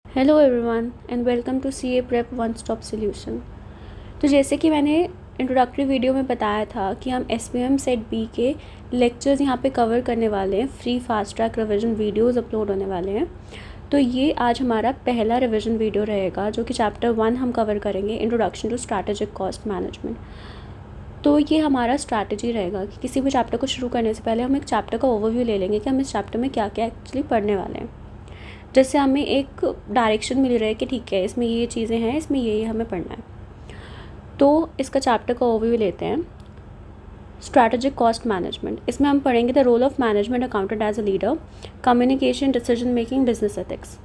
Hello everyone and welcome to C A prep one stop solution. तो जैसे कि मैंने इंट्रोडक्टरी वीडियो में बताया था कि हम S P M set B के लेक्चर्स यहाँ पे कवर करने वाले हैं। Free fast track revision videos upload होने वाले हैं। तो ये आज हमारा पहला रिवीजन वीडियो रहेगा जो कि चैप्टर 1 हम कवर करेंगे, introduction to strategic cost management. तो ये हमारा स्ट्रैटेजी रहेगा कि किसी भी चैप्टर को शुरू करने से पहले हम एक चैप्टर का ओवरव्यू ले लेंगे कि हम इस चैप्टर में क्या क्या एक्चुअली पढ़ने वाले हैं, जिससे हमें एक डायरेक्शन मिल रहा है कि ठीक है इसमें ये चीज़ें हैं, इसमें ये हमें पढ़ना है। तो इसका चैप्टर का ओवरव्यू लेते हैं। स्ट्रैटेजिक कॉस्ट मैनेजमेंट, इसमें हम पढ़ेंगे the role of management accountant as a leader, communication, decision making, business ethics.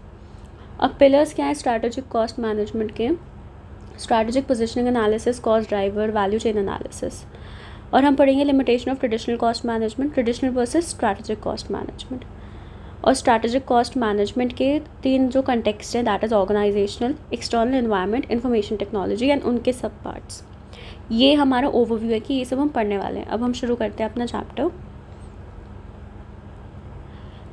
अब पिलर्स क्या है स्ट्रैटेजिक कॉस्ट मैनेजमेंट के? Strategic positioning analysis, cost driver, value chain analysis. और हम पढ़ेंगे limitation of traditional cost management, traditional versus strategic cost management. और strategic cost management के 3 जो कंटेक्स्ट हैं, that is organisational, external environment, information technology and उनके सब पार्ट्स। ये हमारा ओवरव्यू है कि ये सब हम पढ़ने वाले हैं। अब हम शुरू करते हैं अपना चैप्टर।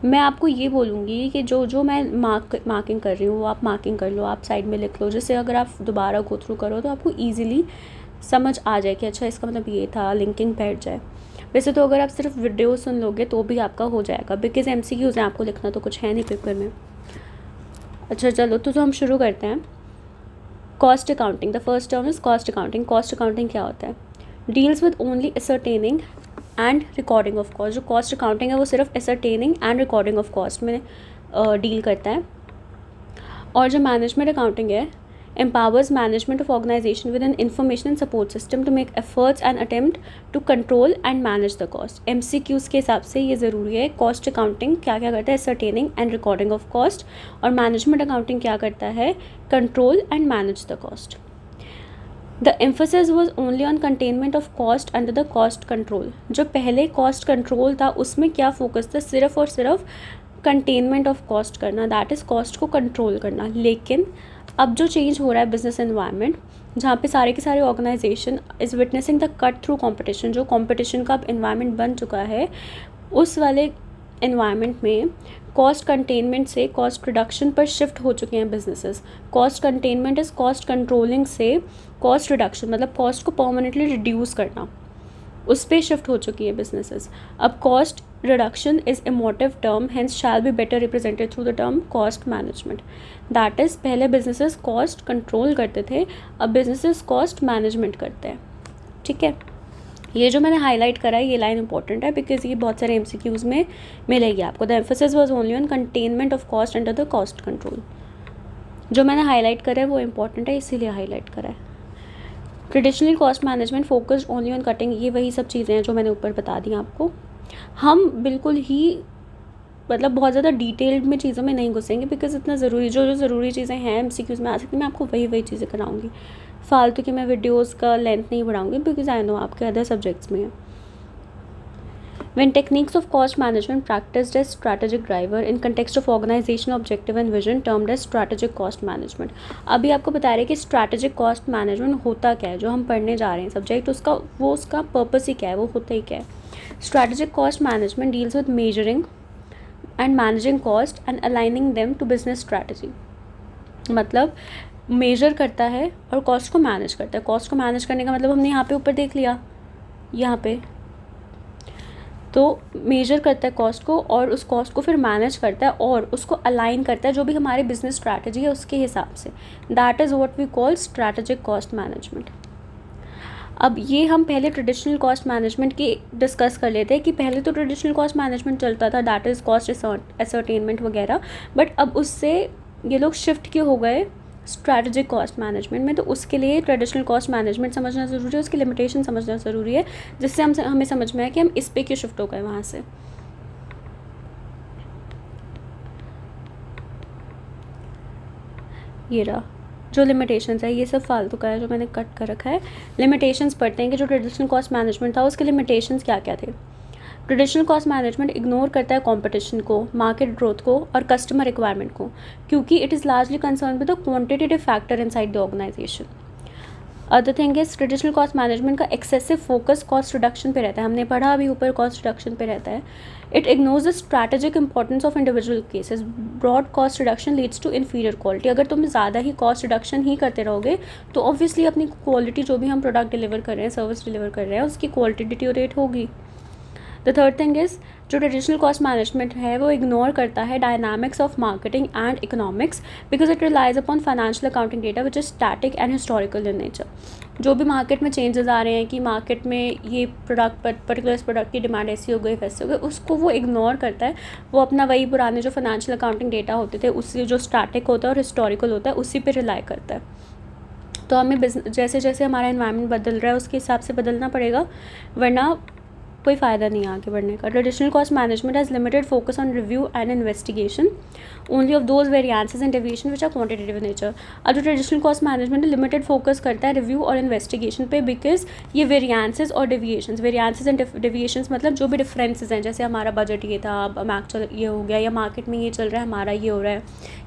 मैं आपको ये बोलूँगी कि जो जो मैं मार्किंग कर रही हूँ वो आप मार्किंग कर लो, आप साइड में लिख लो, जिससे अगर आप दोबारा गो थ्रू करो तो आपको ईजिली समझ आ जाए कि अच्छा इसका मतलब ये था, लिंकिंग बैठ जाए। वैसे तो अगर आप सिर्फ वीडियो सुन लोगे तो भी आपका हो जाएगा, बिकॉज MCQs हैं, आपको लिखना तो कुछ है नहीं पेपर में। अच्छा चलो तो हम शुरू करते हैं। Cost accounting, the first term is cost accounting. Cost accounting क्या होता है? Deals with only ascertaining and recording of cost. जो कॉस्ट अकाउंटिंग है वो सिर्फ ascertaining and recording of cost में डील करता है। और जो मैनेजमेंट अकाउंटिंग है, empowers management of organization with an information and support system to make efforts and attempt to control and manage the cost। MCQs के हिसाब से ये ज़रूरी है। कॉस्ट अकाउंटिंग क्या क्या करता है? ascertaining and recording of cost। और मैनेजमेंट अकाउंटिंग क्या करता है? Control and manage the cost. The emphasis was only on containment of cost under the cost control. जो पहले कॉस्ट कंट्रोल था उसमें क्या फोकस था? सिर्फ और सिर्फ कंटेनमेंट ऑफ कॉस्ट करना, दैट इज़ कॉस्ट को कंट्रोल करना। लेकिन अब जो चेंज हो रहा है बिजनेस एनवायरनमेंट, जहाँ पे सारे के सारे organisation is witnessing the cut through competition, जो कंपटीशन का अब एनवायरनमेंट बन चुका है, उस वाले एनवायरनमेंट में कॉस्ट कंटेनमेंट से कॉस्ट रिडक्शन पर शिफ्ट हो चुके हैं businesses. Cost containment is cost controlling से कॉस्ट रिडक्शन, मतलब कॉस्ट को परमानेंटली रिड्यूस करना, उस पर शिफ्ट हो चुकी है बिजनेसेस। अब cost reduction is emotive term, hence shall be better represented through the term cost management. That is पहले बिजनेसेस कॉस्ट कंट्रोल करते थे, अब बिजनेसेस कॉस्ट मैनेजमेंट करते हैं। ठीक है, ये जो मैंने हाईलाइट करा है ये लाइन इंपॉर्टेंट है बिकॉज ये बहुत सारे MCQs में मिलेगी आपको। The emphasis was only on containment of cost under the cost control. जो मैंने हाईलाइट करा है वो इंपॉर्टेंट है, इसीलिए हाईलाइट करा है। Traditional cost management focused only on cutting, ये वही सब चीज़ें हैं जो मैंने ऊपर बता दी आपको। हम बिल्कुल ही मतलब बहुत ज़्यादा डिटेल्ड में चीज़ों में नहीं घुसेंगे बिकॉज इतना ज़रूरी जो ज़रूरी चीज़ें हैं MCQs में आ सकती, मैं आपको वही चीज़ें कराऊंगी। फालतू की मैं वीडियोस का लेंथ नहीं बढ़ाऊंगी बिकॉज आई नो आपके अदर सब्जेक्ट्स में है। When techniques of cost management practiced as strategic driver in context of organizational objective and vision termed as strategic cost management। अभी आपको बता रहे हैं कि strategic cost management होता क्या है, जो हम पढ़ने जा रहे हैं सब्जेक्ट, उसका पर्पस ही क्या है, वो होता ही क्या है। Strategic cost management deals with measuring and managing cost and aligning them to business strategy। मतलब मेजर करता है और कॉस्ट को मैनेज करता है। कॉस्ट को मैनेज करने का मतलब हमने यहाँ पे ऊपर देख लिया, यहाँ पे तो मेजर करता है कॉस्ट को और उस कॉस्ट को फिर मैनेज करता है और उसको अलाइन करता है जो भी हमारी बिजनेस स्ट्रैटेजी है उसके हिसाब से। That is what we call strategic cost management. अब ये हम पहले ट्रेडिशनल कॉस्ट मैनेजमेंट की डिस्कस कर लेते हैं कि पहले तो ट्रेडिशनल कॉस्ट मैनेजमेंट चलता था, दैट इज़ कॉस्ट असरटेनमेंट वगैरह, बट अब उससे ये लोग शिफ्ट क्यों हो गए स्ट्रैटेजिक कॉस्ट मैनेजमेंट में। तो उसके लिए ट्रेडिशनल कॉस्ट मैनेजमेंट समझना ज़रूरी है, उसकी लिमिटेशन समझना ज़रूरी है, जिससे हमें समझ में आए कि हम इस पे क्यों शिफ्ट हो गए वहाँ से। ये रहा जो लिमिटेशंस है, ये सब फालतू का है जो मैंने कट कर रखा है। लिमिटेशंस पढ़ते हैं कि जो ट्रेडिशनल कॉस्ट मैनेजमेंट था उसके लिमिटेशंस क्या क्या थे। ट्रेडिशनल कॉस्ट मैनेजमेंट इग्नोर करता है कंपटीशन को, मार्केट ग्रोथ को और कस्टमर रिक्वायरमेंट को, क्योंकि it is largely concern with the quantitative factor inside the organisation. Other thing is traditional cost management का एक्सेसिव फोकस कॉस्ट रिडक्शन पे रहता है, हमने पढ़ा अभी ऊपर कॉस्ट रिडक्शन पे रहता है. It ignores the strategic importance of individual cases. Broad cost reduction leads to inferior quality. अगर तुम ज़्यादा ही कॉस्ट रिडक्शन ही करते रहोगे तो ऑब्वियसली अपनी क्वालिटी, जो भी हम प्रोडक्ट डिलीवर कर रहे हैं, सर्विस डिलीवर कर रहे हैं, उसकी क्वालिटी डिटीरियोरेट होगी. द थर्ड थिंग इज़ जो ट्रेडिशनल कॉस्ट मैनेजमेंट है वो इग्नोर करता है dynamics of marketing and economics because it relies upon financial accounting data which is static and historical in nature. जो भी मार्केट में चेंजेस आ रहे हैं कि मार्केट में ये प्रोडक्ट पर्टिकुलर इस प्रोडक्ट की डिमांड ऐसी हो गई वैसे हो गई, उसको वो इग्नोर करता है. वो अपना वही पुराने जो फाइनेंशियल अकाउंटिंग डेटा होते थे उससे जो स्टैटिक होता है और हिस्टोरिकल होता है उसी पर रिलाई करता है. तो हमें जैसे जैसे हमारा इन्वायरमेंट बदल रहा है उसके हिसाब से बदलना पड़ेगा, वरना कोई फ़ायदा नहीं है आगे बढ़ने का. Traditional cost management has limited focus on review and investigation only of those variances and deviation which are quantitative in nature. अब जो traditional cost management limited focus करता है रिव्यू और इन्वेस्टिगेशन पे, बिकॉज ये वेरिएंसेस और वेरिएंसेस एंड डेविएशंस मतलब जो भी डिफरेंसेस हैं, जैसे हमारा बजट ये था, अब एक्चुअल ये हो गया, या मार्केट में ये चल रहा है, हमारा ये हो रहा है,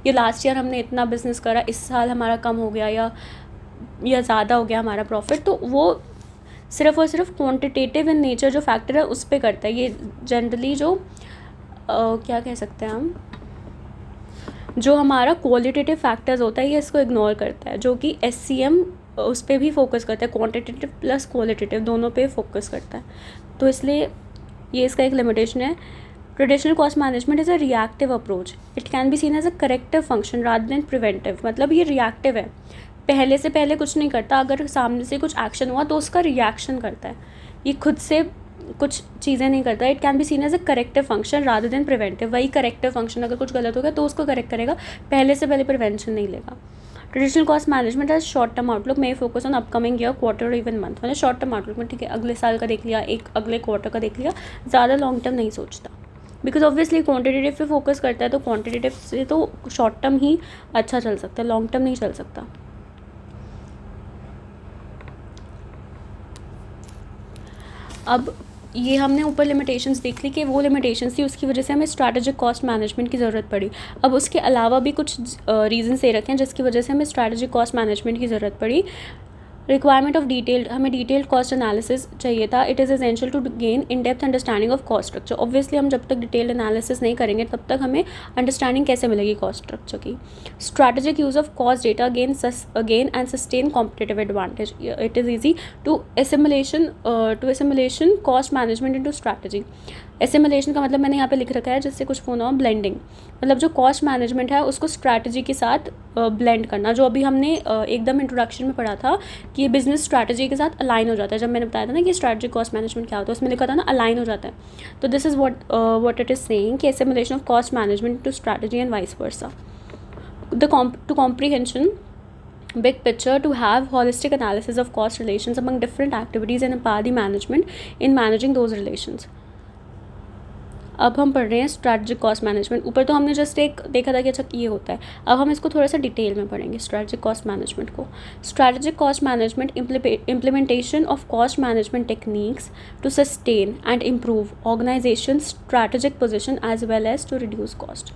या लास्ट ईयर हमने इतना बिजनेस करा, इस साल हमारा कम हो गया या ज़्यादा हो गया हमारा प्रॉफिट, तो वो सिर्फ और सिर्फ क्वांटिटेटिव इन नेचर जो फैक्टर है उस पर करता है. ये जनरली जो क्या कह सकते हैं हम, जो हमारा क्वालिटेटिव फैक्टर्स होता है ये इसको इग्नोर करता है, जो कि SCM उस पर भी फोकस करता है, क्वांटिटेटिव प्लस क्वालिटेटिव दोनों पे फोकस करता है. तो इसलिए ये इसका एक लिमिटेशन है. Traditional cost management is a reactive approach. It can be seen as a corrective function rather than preventive. मतलब ये रिएक्टिव है, पहले कुछ नहीं करता, अगर सामने से कुछ एक्शन हुआ तो उसका रिएक्शन करता है, ये खुद से कुछ चीज़ें नहीं करता. It can be seen as a corrective function rather than preventive. वही करेक्टिव फंक्शन, अगर कुछ गलत हो गया तो उसको करेक्ट करेगा, पहले प्रिवेंशन नहीं लेगा. Traditional cost management as short term outlook में focus on upcoming year, quarter और इवन मंथ. मतलब शॉर्ट टर्म आउटलुक में ठीक है, अगले साल का देख लिया, एक अगले क्वार्टर का देख लिया, ज़्यादा लॉन्ग टर्म नहीं सोचता. बिकॉज ऑब्वियसली क्वांटिटेटिव पे फोकस करता है, तो क्वांटिटेटिव से तो शॉर्ट टर्म ही अच्छा चल सकता है, लॉन्ग टर्म नहीं चल सकता. अब ये हमने ऊपर लिमिटेशंस देख ली कि वो लिमिटेशंस थी, उसकी वजह से हमें स्ट्रैटेजिक कॉस्ट मैनेजमेंट की ज़रूरत पड़ी. अब उसके अलावा भी कुछ रीज़न दे रखे हैं जिसकी वजह से हमें स्ट्रैटेजिक कॉस्ट मैनेजमेंट की ज़रूरत पड़ी. रिक्वायरमेंट ऑफ डिटेल्ड, हमें डिटेल्ड कॉस्ट एनालिसिस चाहिए था. It is essential to gain in depth understanding of cost structure. Obviously हम जब तक डिटेल्ड एनालिसिस नहीं करेंगे तब तक हमें अंडरस्टैंडिंग कैसे मिलेगी कॉस्ट स्ट्रक्चर की. Strategic use of cost data gain and sustain competitive advantage. It is easy to assimilation cost management into strategy. Assimilation का मतलब मैंने यहाँ पे लिख रखा है, जिससे कुछ होना हो ब्लेंडिंग, मतलब जो कॉस्ट मैनेजमेंट है उसको स्ट्रैटेजी के साथ ब्लेंड करना, जो अभी हमने एकदम इंट्रोडक्शन में पढ़ा था कि ये बिजनेस स्ट्रैटेजी के साथ अलाइन हो जाता है. जब मैंने बताया था ना कि स्ट्रैटेजिक कॉस्ट मैनेजमेंट क्या होता है, उसमें लिखा था ना अलाइन हो जाता है. तो this is what it is saying कि assimilation of cost management to strategy and vice versa. To comprehension big picture, to have holistic analysis of cost relations among different activities and empower the management in managing those relations. अब हम पढ़ रहे हैं strategic cost management. ऊपर तो हमने just एक देखा था कि अच्छा ये होता है, अब हम इसको थोड़ा सा डिटेल में पढ़ेंगे स्ट्रैटेजिक कॉस्ट मैनेजमेंट को. Strategic cost management implementation of cost management techniques to sustain and improve organisation strategic position as well as to reduce cost.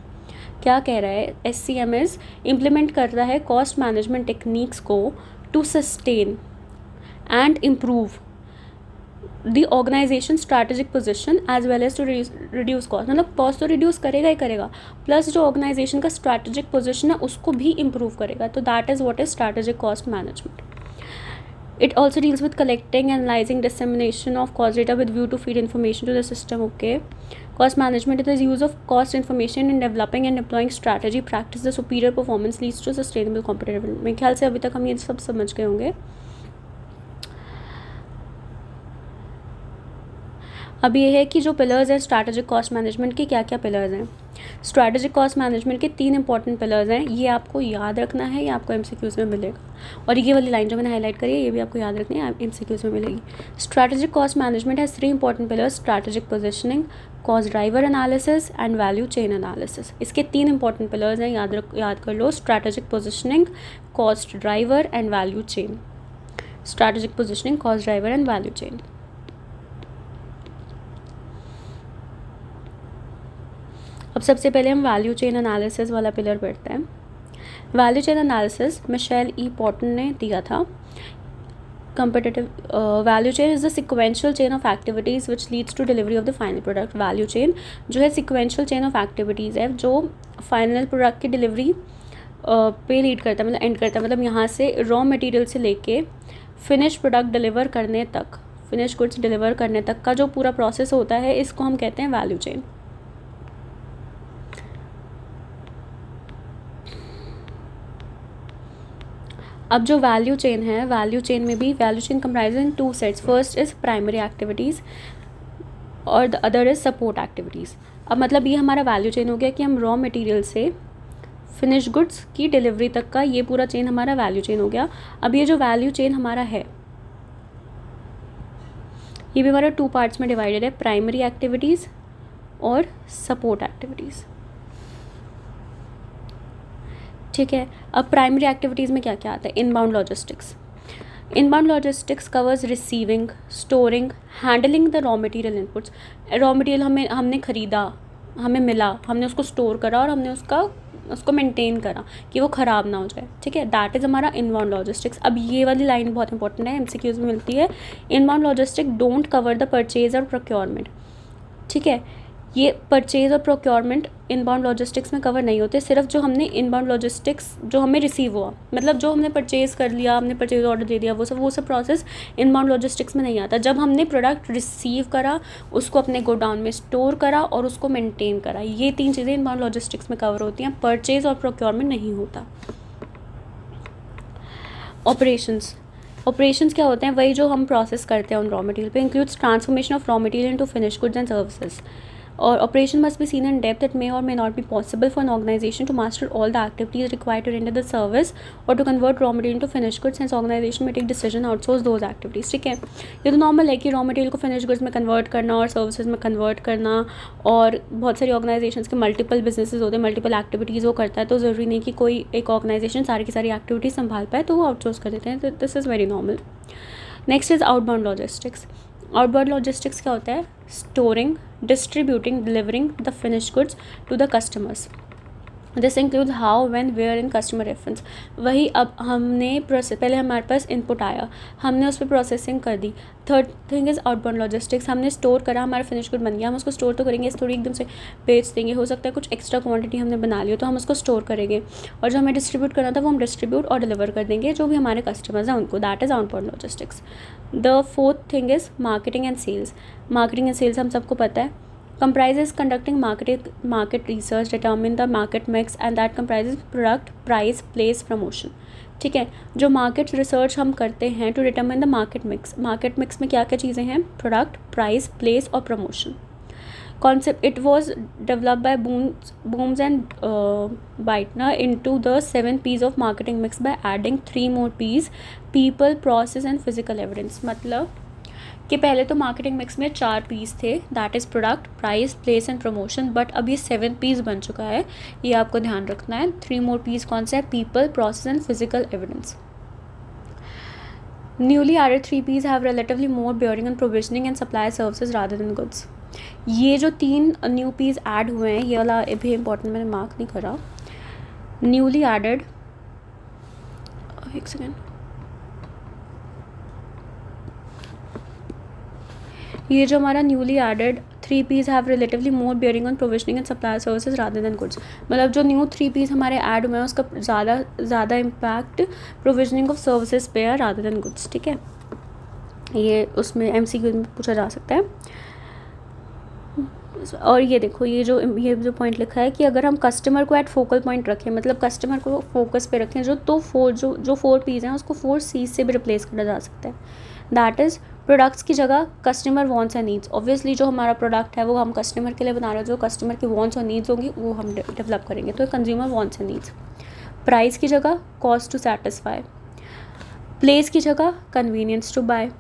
क्या कह रहा है, SCMS इम्प्लीमेंट कर रहा है कॉस्ट मैनेजमेंट टेक्निक्स को to sustain and improve the organisation strategic position as well as to reduce cost. मतलब cost तो रिड्यूस करेगा ही करेगा, प्लस जो ऑर्गेनाइजेशन का स्ट्रैटेजिक पोजीशन है उसको भी इम्प्रूव करेगा. तो that is what is strategic cost management. It also deals with collecting, analyzing, dissemination of cost data with view to feed information to the system. Okay. Cost management is the use of cost information in developing and deploying strategy practice. The superior performance leads to sustainable competitive. मेरे ख्याल से अभी तक हम ये सब समझ गए होंगे. अब ये है कि जो पिलर्स हैं स्ट्रैटेजिक कॉस्ट मैनेजमेंट के, क्या क्या पिलर्स हैं. स्ट्रैटेजिक कॉस्ट मैनेजमेंट के 3 इंपॉर्टेंट पिलर्स हैं. ये आपको याद रखना है, ये आपको MCQs में मिलेगा. और ये वाली लाइन जो मैंने हाईलाइट करी है ये भी आपको याद रखनी है, MCQs में मिलेगी. Strategic cost management has 3 important pillars: strategic positioning, cost driver analysis and value chain analysis. इसके 3 इंपॉर्टेंट पिलर्स हैं, याद कर लो. Strategic positioning, cost driver and value chain. Strategic positioning, cost driver and value chain. अब सबसे पहले हम value chain analysis वाला पिलर पढ़ते हैं. Value chain analysis Michael E. Porter ने दिया था. competitive value chain is the sequential chain of activities which leads to delivery of the final product. value chain जो है sequential chain of activities है जो final product की delivery पे lead करता है, मतलब एंड करता है, मतलब यहाँ से रॉ मटेरियल से लेके फिनिश प्रोडक्ट डिलीवर करने तक, फिनिश गुड्स डिलीवर करने तक का जो पूरा प्रोसेस होता है इसको हम कहते हैं वैल्यू चेन. अब जो वैल्यू चेन है, वैल्यू चेन में भी value chain comprises in 2 sets. First is primary activities और the other is support activities. अब मतलब ये हमारा वैल्यू चेन हो गया कि हम रॉ मटेरियल से फिनिश गुड्स की डिलीवरी तक का ये पूरा चेन हमारा वैल्यू चेन हो गया. अब ये जो वैल्यू चेन हमारा है ये भी हमारा 2 पार्ट्स में डिवाइडेड है, प्राइमरी एक्टिविटीज़ और सपोर्ट एक्टिविटीज़. ठीक है. अब प्राइमरी एक्टिविटीज़ में क्या क्या आता है? Inbound logistics. Inbound logistics covers receiving, storing, handling the raw material inputs. Raw material हमने ख़रीदा, हमें मिला, हमने उसको स्टोर करा और हमने उसको मेंटेन करा कि वो ख़राब ना हो जाए. ठीक है, दैट इज़ हमारा इनबाउंड लॉजिस्टिक्स. अब ये वाली लाइन बहुत इंपॉर्टेंट है, एमसीक्यूज़ में मिलती है. Inbound logistic don't cover the purchase और प्रोक्योरमेंट. ठीक है, ये परचेज और प्रोक्योरमेंट इनबाउंड लॉजिस्टिक्स में कवर नहीं होते. सिर्फ जो हमने इनबाउंड लॉजिस्टिक्स जो हमें रिसीव हुआ, मतलब जो हमने परचेज़ कर लिया, हमने परचेज ऑर्डर दे दिया, वो सब प्रोसेस इनबाउंड लॉजिस्टिक्स में नहीं आता. जब हमने प्रोडक्ट रिसीव करा, उसको अपने गोडाउन में स्टोर करा और उसको मेंटेन करा, ये 3 चीज़ें इनबाउंड लॉजिस्टिक्स में कवर होती हैं. परचेज और प्रोक्योरमेंट नहीं होता. ऑपरेशंस क्या होते हैं? वही जो हम प्रोसेस करते हैं उन रॉ मटेरियल पे. Includes transformation of raw material into finish goods and services. और operation must be seen in depth. It may or may not be possible for an organization to master all the activities required to render the service or to convert raw material to finish goods. And organization may take decision outsource those activities. ठीक है, ये तो normal है कि raw material को finish goods में convert करना और सर्विसेज में कन्वर्ट करना. और बहुत सारी ऑर्गेनाइजेशन के मल्टीपल बिजनेसेस होते हैं, मल्टीपल एक्टिविटीज़ वो करता है, तो ज़रूरी नहीं कि कोई एक ऑर्गेनाइजेशन सारी की सारी एक्टिविटीज़ संभाल पाए, तो वो आउटसोर्स कर देते हैं. तो this is very normal. Next is outbound logistics. Outbound logistics क्या होता है? Storing, distributing, delivering the finish goods to the customers. This includes how, when, where in customer reference. वही अब हमने पहले हमारे पास इनपुट आया, हमने उस पर प्रोसेसिंग कर दी. Third thing is outbound logistics. हमने स्टोर करा, हमारा फिनिश गुड बन गया, हम उसको स्टोर तो करेंगे, थोड़ी एकदम से बेच देंगे. हो सकता है कुछ एक्स्ट्रा क्वांटिटी हमने बना ली हो तो हम उसको स्टोर करेंगे, और जो हमें डिस्ट्रीब्यूट करना था वो हम डिस्ट्रीब्यूट और डिलीवर कर देंगे जो भी हमारे कस्टमर्स हैं उनको. That is outbound logistics. The fourth thing is marketing and sales. Marketing and sales हम सबको पता है, comprises conducting market research, determine the market mix, and that comprises product, price, place, promotion. ठीक है, जो मार्केट रिसर्च हम करते हैं to determine the market mix. Market mix में क्या क्या चीज़ें हैं? प्रोडक्ट, प्राइस, प्लेस और promotion. Concept, it was developed by Booms and Beitner into the 7 P's of marketing mix by adding 3 more P's: people, process and physical evidence. मतलब कि पहले तो मार्केटिंग मिक्स में 4 पीस थे, that is product, price, place and promotion. But अब ये 7 piece बन चुका है, ये आपको ध्यान रखना है. 3 मोर पीस कौन से हैं? People, process and physical evidence. Newly added 3 Ps have relatively more bearing on provisioning and supply services rather than goods. ये जो 3 न्यू पीस ऐड हुए हैं, ये वाला भी इंपॉर्टेंट, मैंने मार्क नहीं करा. न्यूली एडेड, एक सेकेंड, ये जो हमारा newly added 3 Ps have relatively more bearing on provisioning and supply services rather than goods. मतलब जो न्यू 3 पीस हमारे ऐड हुए हैं उसका ज़्यादा इम्पैक्ट प्रोविजनिंग ऑफ सर्विसेज पे है रादर देन गुड्स. ठीक है, ये उसमें एमसीक्यू में पूछा जा सकता है. और ये देखो, ये जो पॉइंट लिखा है कि अगर हम कस्टमर को एट फोकल पॉइंट रखें, मतलब कस्टमर को फोकस पे रखें, जो 4 पीस हैं उसको 4 सीज से भी रिप्लेस करा जा सकता है. दैट इज़ प्रोडक्ट्स की जगह customer wants and needs. Obviously जो हमारा प्रोडक्ट है वो हम कस्टमर के लिए बना रहे हैं, जो कस्टमर की वांट्स और नीड्स होंगी वो हम डेवलप करेंगे, तो consumer wants and needs. Price की जगह कॉस्ट टू सेटिस्फाई. प्लेस की जगह convenience to buy.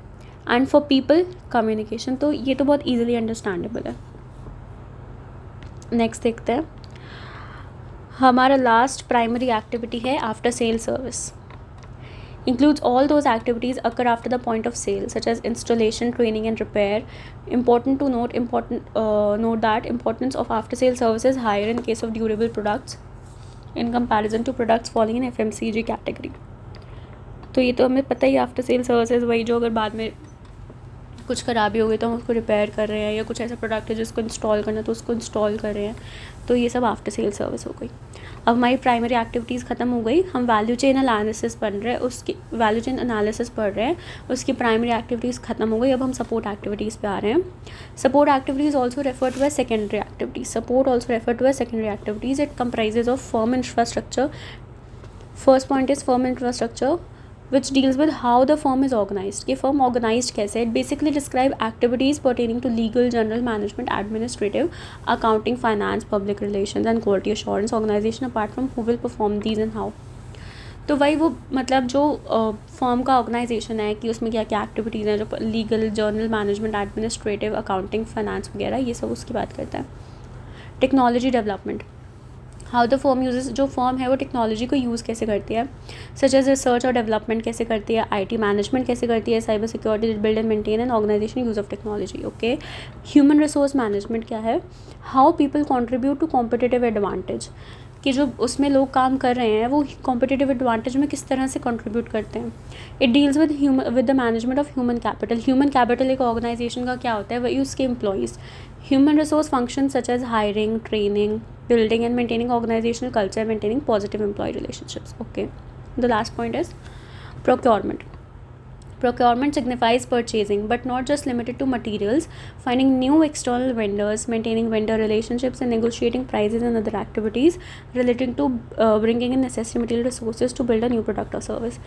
And for people communication. तो ये तो बहुत ईजिली अंडरस्टैंडेबल है. नेक्स्ट देखते हैं, हमारा लास्ट प्राइमरी एक्टिविटी है after sale service. Includes all those activities occur after the point of sale, such as installation, training and repair. Important to note that importance of after sale service is higher in case of durable products in comparison to products falling in FMCG category. तो ये तो हमें पता ही, after sale services वही जो अगर बाद में कुछ ख़राबी हो गई तो हम उसको रिपेयर कर रहे हैं, या कुछ ऐसा प्रोडक्ट है जिसको इंस्टॉल करना है तो उसको इंस्टॉल कर रहे हैं, तो ये सब आफ्टर सेल सर्विस हो गई। अब हमारी प्राइमरी एक्टिविटीज़ ख़त्म हो गई, हम वैल्यू चेन एनालिसिस पढ़ रहे हैं, उसकी वैल्यू चेन एनालिसिस पढ़ रहे हैं, उसकी प्राइमरी एक्टिविटीज़ ख़त्म हो गई। अब हम सपोर्ट एक्टिविटीज़ पे आ रहे हैं। Support activities also refer to as secondary activities. Support also refer to as secondary activities. It comprises of firm infrastructure. First point is firm infrastructure which deals with how the firm is organized, कि firm organized कैसे। It basically describe activities pertaining to legal, general management, administrative, accounting, finance, public relations and quality assurance organization apart from who will perform these and how। तो वही वो मतलब जो firm का organisation है कि उसमें क्या क्या एक्टिविटीज़ हैं, जो legal, general management, administrative, accounting, finance वगैरह, ये सब उसकी बात करता है। Technology development, how the firm uses, जो फर्म है वो टेक्नोलॉजी को यूज़ कैसे करती है, सच एज रिसर्च और डेवलपमेंट कैसे करती है, आईटी मैनेजमेंट कैसे करती है, cyber security, build and maintain and organisation use of technology. Okay, human resource management क्या है, how people contribute to competitive advantage, कि जो उसमें लोग काम कर रहे हैं वो कॉम्पिटिटिव एडवांटेज में किस तरह से कंट्रीब्यूट करते हैं। It deals with the management of human capital. Human capital एक ऑर्गेनाइजेशन का क्या होता है, वही उसके employees. Human resource function such as hiring, training, building and maintaining organizational culture, maintaining positive employee relationships. Okay, the last point is procurement. Procurement signifies purchasing, but not just limited to materials, finding new external vendors, maintaining vendor relationships and negotiating prices and other activities relating to bringing in necessary material resources to build a new product or service.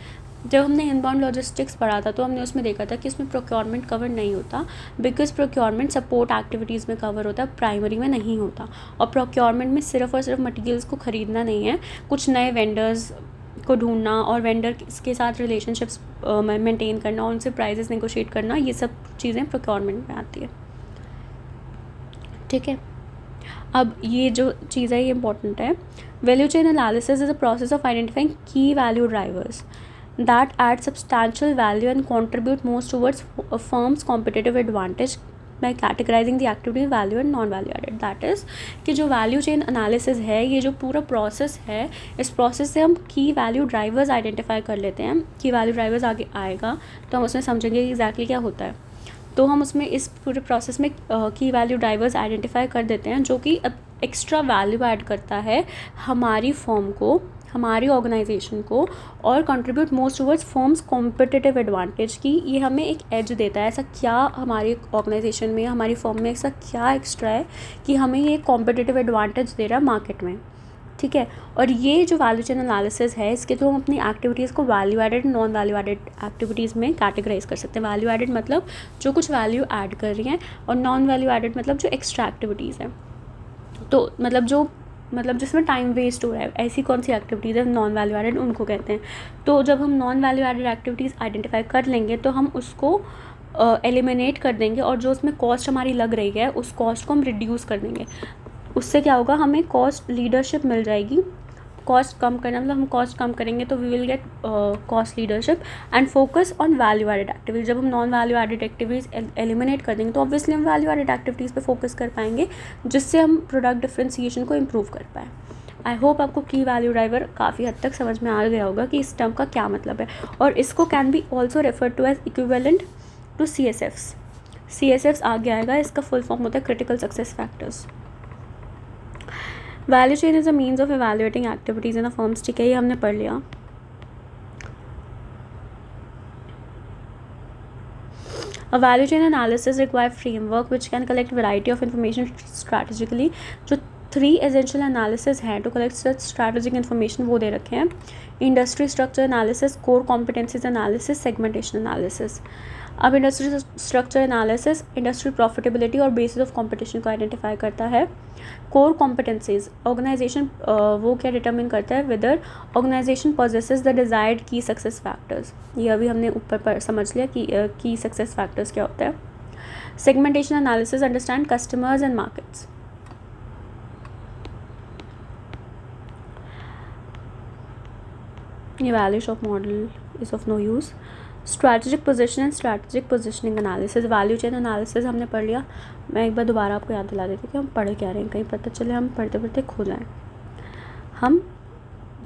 जब हमने inbound logistics पढ़ा था तो हमने उसमें देखा था कि इसमें प्रोक्योरमेंट कवर नहीं होता, बिकॉज प्रोक्योरमेंट सपोर्ट एक्टिविटीज़ में कवर होता है, प्राइमरी में नहीं होता। और प्रोक्योरमेंट में सिर्फ और सिर्फ मटेरियल्स को ख़रीदना नहीं है, कुछ नए वेंडर्स को ढूंढना और वेंडर के साथ रिलेशनशिप्स मेंटेन करना, उनसे प्राइजेस नेगोशिएट करना, ये सब चीज़ें प्रोक्योरमेंट में आती है। ठीक है, अब ये जो चीज़ है ये इंपॉर्टेंट है। Value chain analysis is a process of identifying key value drivers that add substantial value and contribute most towards a firm's competitive advantage by categorizing the activity value and non-value added. That is कि जो value chain analysis है, ये जो पूरा process है, इस process से हम की वैल्यू ड्राइवर्स आइडेंटिफाई कर लेते हैं। की वैल्यू ड्राइवर्स आगे आएगा तो हम उसमें समझेंगे एग्जैक्टली क्या होता है। तो हम उसमें इस पूरे प्रोसेस में की वैल्यू ड्राइवर्स आइडेंटिफाई कर देते हैं, जो कि अब एक्स्ट्रा वैल्यू ऐड करता है हमारी फर्म को, हमारी ऑर्गेनाइजेशन को, और contribute most towards firms competitive advantage की ये हमें एक एज देता है। ऐसा क्या हमारी ऑर्गेनाइजेशन में, हमारी फर्म में ऐसा क्या एक्स्ट्रा है कि हमें ये कॉम्पिटिटिव एडवांटेज दे रहा है मार्केट में। ठीक है, और ये जो वैल्यू चेन एनालिसिस है, इसके थ्रू हम अपनी एक्टिविटीज़ को value added, non value added activities में कैटेगराइज कर सकते हैं। वैल्यू एडेड मतलब जो कुछ वैल्यू ऐड कर रही हैं, और नॉन वैल्यू एडेड मतलब जो एक्स्ट्रा एक्टिविटीज़ हैं। तो मतलब जिसमें टाइम वेस्ट हो रहा है, ऐसी कौन सी एक्टिविटीज़ है नॉन वैल्यू एडेड, उनको कहते हैं। तो जब हम non value added activities identify कर लेंगे तो हम उसको एलिमिनेट कर देंगे, और जो उसमें कॉस्ट हमारी लग रही है उस कॉस्ट को हम रिड्यूस कर देंगे। उससे क्या होगा, हमें कॉस्ट लीडरशिप मिल जाएगी। कॉस्ट कम करना मतलब हम कॉस्ट कम करेंगे तो we will get cost leadership and focus on value added activities. जब हम non value added activities eliminate कर देंगे तो ऑब्वियसली हम वैल्यू एडेड एक्टिविटीज़ पे फोकस कर पाएंगे, जिससे हम प्रोडक्ट डिफ्रेंसिएशन को इम्प्रूव कर पाएँ। आई होप आपको की वैल्यू ड्राइवर काफ़ी हद तक समझ में आ गया होगा कि इस टर्म का क्या मतलब है, और इसको can be also refer to as equivalent to CSFs। CSFs आगे आएगा, इसका फुल फॉर्म होता है critical success factors. Value chain is a means of evaluating activities in a firms. ठीक है, ये हमने पढ़ लिया। A value chain analysis require framework which can collect variety of information strategically। जो 3 essential analysis हैं to collect such strategic information वो दे रखे हैं। Industry structure analysis, core competencies analysis, segmentation analysis. अब industry structure analysis industry profitability और basis of competition को identify करता है। कोर कॉम्पिटेंसीज ऑर्गेनाइजेशन वो क्या डिटरमिन करता है, whether organisation possesses the desired key success factors. ये अभी हमने ऊपर समझ लिया कि की सक्सेस फैक्टर्स क्या होता है। Segmentation analysis understand customers and markets. ये value shop model is of no use. Strategic position and strategic positioning analysis. Value chain analysis हमने पढ़ लिया, मैं एक बार दोबारा आपको याद दिला देती कि हम पढ़ क्या रहे हैं, कहीं पता चले हम पढ़ते पढ़ते खो जाएं। हम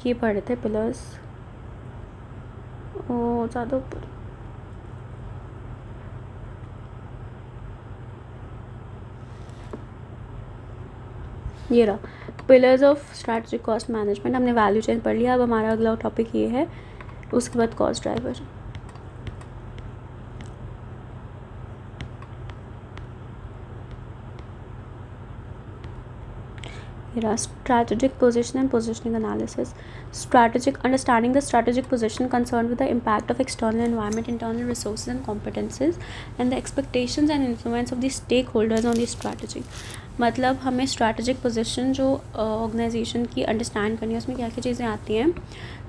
ये पढ़ रहे थे पिलर्स ओ ज़्यादा ऊपर, ये रहा pillars of strategic cost management. हमने वैल्यू चेन पढ़ लिया। अब हमारा अगला टॉपिक ये है, उसके बाद cost driver. Strategic position and positioning analysis. Strategic understanding the strategic position concerned with the impact of external environment, internal resources and competences, and the expectations and influence of the stakeholders on the strategy. मतलब हमें strategic position जो organisation की understand करनी है, उसमें क्या क्या चीज़ें आती हैं।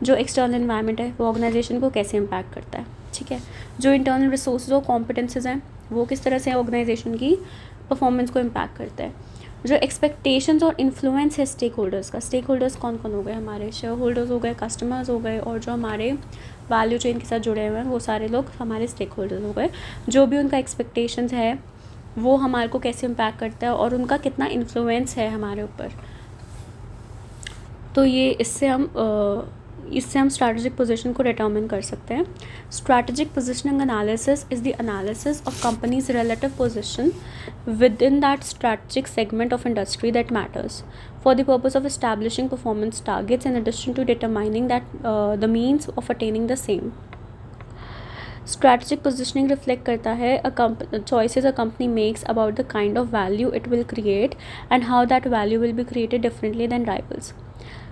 जो एक्सटर्नल एनवायरनमेंट है वो ऑर्गेनाइजेशन को कैसे इम्पैक्ट करता है, ठीक है। जो इंटरनल रिसोर्स और कॉम्पिटेंसेज हैं वो किस तरह से ऑर्गेनाइजेशन की परफॉर्मेंस को इम्पैक्ट करता है। जो एक्सपेक्टेशंस और इन्फ्लुएंस है स्टेक होल्डर्स का, स्टेक होल्डर्स कौन कौन हो गए, हमारे शेयर होल्डर्स हो गए, कस्टमर्स हो गए, और जो हमारे वैल्यू चेन के साथ जुड़े हुए हैं वो सारे लोग हमारे स्टेक होल्डर्स हो गए। जो भी उनका एक्सपेक्टेशंस है वो हमारे को कैसे इम्पैक्ट करता है और उनका कितना इन्फ्लुएंस है हमारे ऊपर। तो ये इससे हम स्ट्रैटेजिक पोजीशन को डिटर्मिन कर सकते हैं। Strategic positioning analysis is the analysis of company's relative position within that strategic segment of industry that matters for the purpose of establishing performance targets in addition to determining that the means of attaining the same. Strategic positioning reflect करता है choices a company makes about the kind of value it will create and how that value will be created differently than rivals.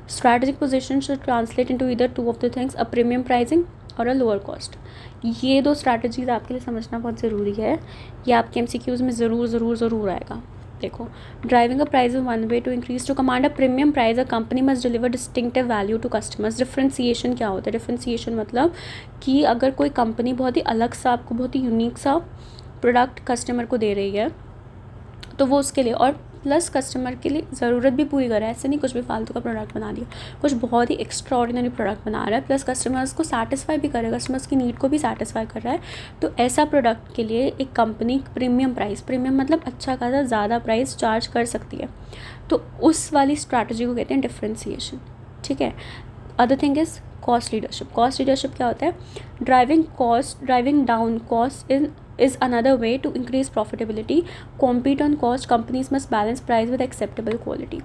Strategic position should translate into either two of the things, a premium pricing और a lower cost। ये दो strategies आपके लिए समझना बहुत ज़रूरी है। ये आपके MCQs में ज़रूर आएगा। देखो, driving a price one way to increase to command a premium price a company must deliver distinctive value to customers. Differentiation क्या होता है? डिफ्रेंसिएशन मतलब कि अगर कोई कंपनी बहुत ही अलग सा, आपको बहुत ही यूनिक सा प्रोडक्ट कस्टमर को दे रही है तो वो उसके लिए, और प्लस कस्टमर के लिए ज़रूरत भी पूरी करे, ऐसे नहीं कुछ भी फालतू का प्रोडक्ट बना दिया, कुछ बहुत ही एक्स्ट्रा ऑर्डिनरी प्रोडक्ट बना रहा है, प्लस कस्टमर्स को सेटिस्फाई भी करे, कस्टमर्स की नीड को भी सेटिस्फाई कर रहा है। तो ऐसा प्रोडक्ट के लिए एक कंपनी प्रीमियम प्राइस, प्रीमियम मतलब अच्छा खासा ज़्यादा प्राइस चार्ज कर सकती है। तो उस वाली स्ट्रैटेजी को कहते हैं डिफ्रेंसिएशन, ठीक है। Other thing is cost leadership. Cost leadership क्या होता है? Driving down cost is another way to increase profitability. Compete on cost, companies must balance price with acceptable quality।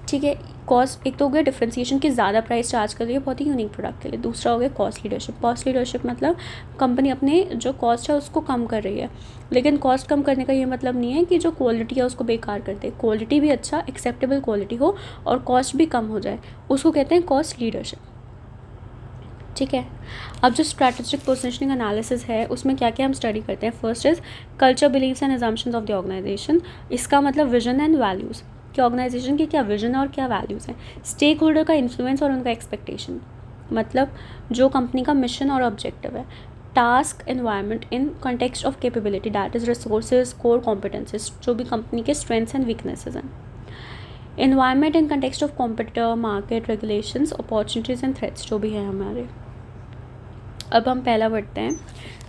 ठीक है, कॉस्ट एक तो हो गया डिफ्रेंसिएशन की ज़्यादा प्राइस चार्ज कर रही है बहुत ही यूनिक प्रोडक्ट के लिए। दूसरा हो गया कॉस्ट लीडरशिप। कॉस्ट लीडरशिप मतलब कंपनी अपने जो कॉस्ट है उसको कम कर रही है, लेकिन कॉस्ट कम करने का ये मतलब नहीं है कि जो क्वालिटी है उसको बेकार कर दे। क्वालिटी भी अच्छा एक्सेप्टेबल क्वालिटी हो और कॉस्ट भी कम हो जाए, उसको कहते हैं कॉस्ट लीडरशिप, ठीक है। अब जो स्ट्रैटेजिक पोजीशनिंग एनालिसिस है उसमें क्या क्या हम स्टडी करते हैं? First is culture, beliefs and assumptions of the organisation. इसका मतलब विजन एंड वैल्यूज़, कि ऑर्गेनाइजेशन की क्या विजन और क्या वैल्यूज़ हैं। स्टेक होल्डर का इन्फ्लुएंस और उनका एक्सपेक्टेशन, मतलब जो कंपनी का मिशन और ऑब्जेक्टिव है। Task environment in context of capability, that is resources, core competences, जो भी कंपनी के स्ट्रेंथ्स एंड वीकनेसेस हैं। Environment in context of competitor, market, regulations, opportunities and threats, जो भी है हमारे। अब हम पहला पढ़ते हैं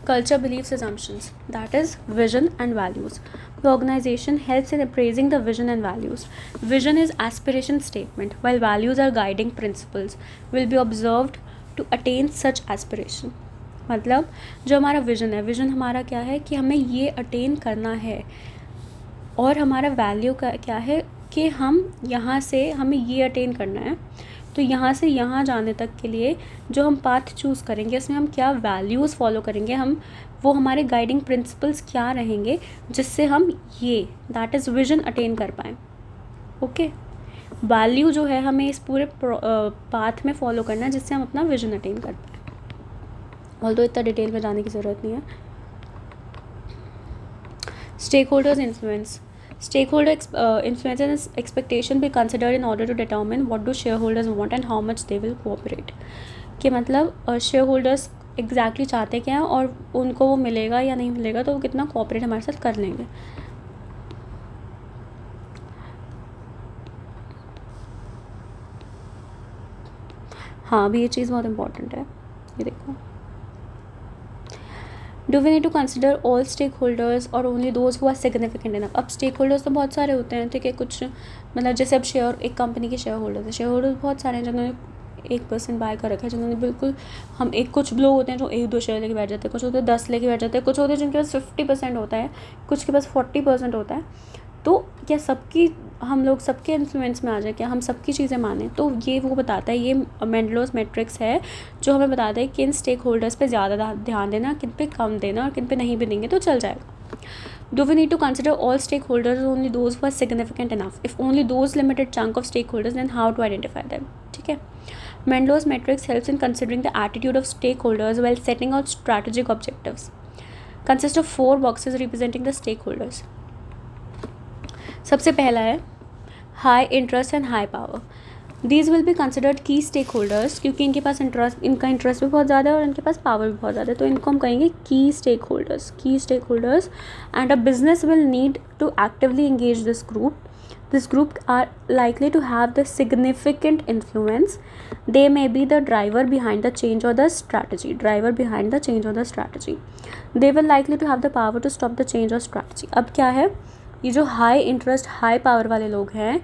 culture, beliefs, assumptions, that is vision and values. The organization helps in appraising the vision and values. Vision is aspiration statement, while values are guiding principles will be observed to attain such aspiration। मतलब जो हमारा vision है, vision हमारा क्या है कि हमें ये अटेन करना है, और हमारा वैल्यू का क्या है कि हम यहाँ से हमें ये अटेन करना है। तो यहाँ से यहाँ जाने तक के लिए जो हम पाथ चूज़ करेंगे उसमें हम क्या वैल्यूज़ फॉलो करेंगे, हम वो हमारे गाइडिंग प्रिंसिपल्स क्या रहेंगे जिससे हम ये दैट इज़ विजन अटेन कर पाएँ। ओके, वैल्यू जो है हमें इस पूरे पाथ में फॉलो करना है जिससे हम अपना विजन अटेन कर पाएँ। ऑल्दो इतना डिटेल में जाने की ज़रूरत नहीं है। Stakeholders influence. Stakeholder influence and expectation be considered in order to determine what do shareholders want and how much they will cooperate। कि मतलब शेयर होल्डर्स एग्जैक्टली चाहते क्या हैं और उनको वो मिलेगा या नहीं मिलेगा, तो वो कितना कोऑपरेट हमारे साथ कर लेंगे। हाँ, अभी ये चीज़ बहुत इंपॉर्टेंट है, ये देखो। Do we need to consider all stakeholders or only those who are significant enough. अब स्टेक होल्डर्स तो बहुत सारे होते हैं, ठीक है। कुछ मतलब जैसे अब एक कंपनी के शेयर होल्डर्स हैं, शेयर होल्डर्स बहुत सारे हैं जिन्होंने 1% बाय कर रखा है जिन्होंने बिल्कुल, हम एक कुछ लोग होते हैं जो 1-2 शेयर लेके बैठ जाते हैं, कुछ होते हैं 10 लेके बैठ जाते हैं, कुछ होते हैं जिनके पास 50% होता है, कुछ के पास 40% होता है। तो क्या सबकी, हम लोग सबके इन्फ्लुएंस में आ जाए, क्या हम सबकी चीज़ें मानें? तो ये वो बताता है, ये मेंडलोस मैट्रिक्स है जो हमें बताता है किन स्टेक होल्डर्स पे ज़्यादा ध्यान देना, किन पे कम देना, और किन पे नहीं भी देंगे तो चल जाएगा। Do we need to consider all stakeholders or only those who are significant enough? If only those limited chunk of stakeholders, then how to identify them? ठीक है, Mendel's matrix helps in considering the attitude of stakeholders while setting out strategic objectives. Consists of 4 boxes representing the stakeholders. सबसे पहला है high interest and high power. These will be considered की stake holders, क्योंकि इनके पास interest, इनका interest भी बहुत ज़्यादा है और इनके पास पावर भी बहुत ज़्यादा है, तो इनको हम कहेंगे key stakeholders. And a business will need to actively engage this group. This group are likely to have the significant influence. They may be the driver behind the change or the strategy. They will likely to have the power to stop the change or strategy. अब क्या है, ये जो high interest high power वाले लोग हैं,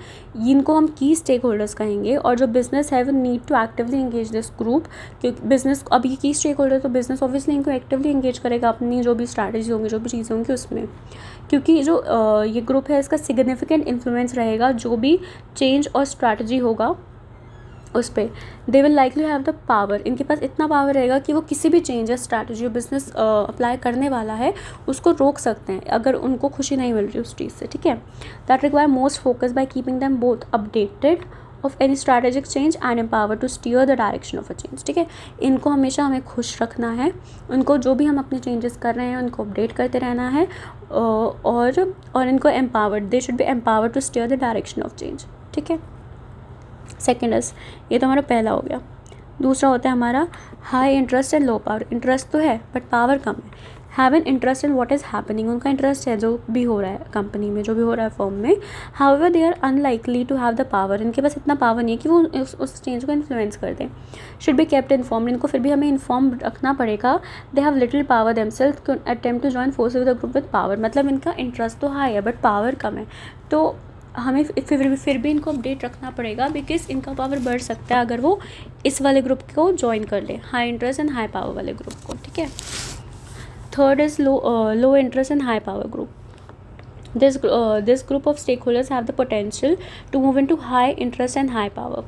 इनको हम की स्टेक होल्डर्स कहेंगे. और जो बिजनेस है वो need to actively engage this group, क्योंकि बिजनेस, अब ये की स्टेक होल्डर, तो बिजनेस ऑब्वियसली इनको एक्टिवली एंगेज करेगा अपनी जो भी स्ट्रैटेजी होंगी, जो भी चीज़ें होंगी उसमें, क्योंकि जो ये ग्रुप है इसका सिग्निफिकेंट इन्फ्लुएंस रहेगा जो भी चेंज और स्ट्रैटेजी होगा उस पर. They will likely have the power, इनके पास इतना पावर रहेगा कि वो किसी भी चेंज या स्ट्रैटेजी बिजनेस अप्लाई करने वाला है उसको रोक सकते हैं अगर उनको खुशी नहीं मिल रही उस चीज़ से. ठीक है, that require most focus by keeping them both updated of any strategic change and empower to steer the direction of a change. ठीक है, इनको हमेशा हमें खुश रखना है, उनको जो भी हम अपने चेंजेस कर रहे हैं उनको अपडेट करते रहना है, और इनको empowered, they should be empowered to steer the direction of change. ठीक है, सेकेंड इज, ये तो हमारा पहला हो गया. दूसरा होता है हमारा high interest and low power. Interest तो है बट पावर कम है. Have an interest in what is happening, उनका इंटरेस्ट है जो भी हो रहा है कंपनी में, जो भी हो रहा है फर्म में. However they are unlikely to have the power, इनके पास इतना पावर नहीं है कि वो उस चेंज को इन्फ्लुएंस कर दें. शुड बी केप्ट इन्फॉर्म्ड, इनको फिर भी हमें इन्फॉर्म रखना पड़ेगा. They have little power themselves attempt to join force with the group with power, मतलब इनका इंटरेस्ट तो हाई है बट पावर कम है, तो हमें फिर भी इनको अपडेट रखना पड़ेगा, बिकॉज इनका पावर बढ़ सकता है अगर वो इस वाले ग्रुप को ज्वाइन कर ले, high interest and high power वाले ग्रुप को. ठीक है, third is low interest and high power group. This group of stakeholders have the potential to move into high interest and high power.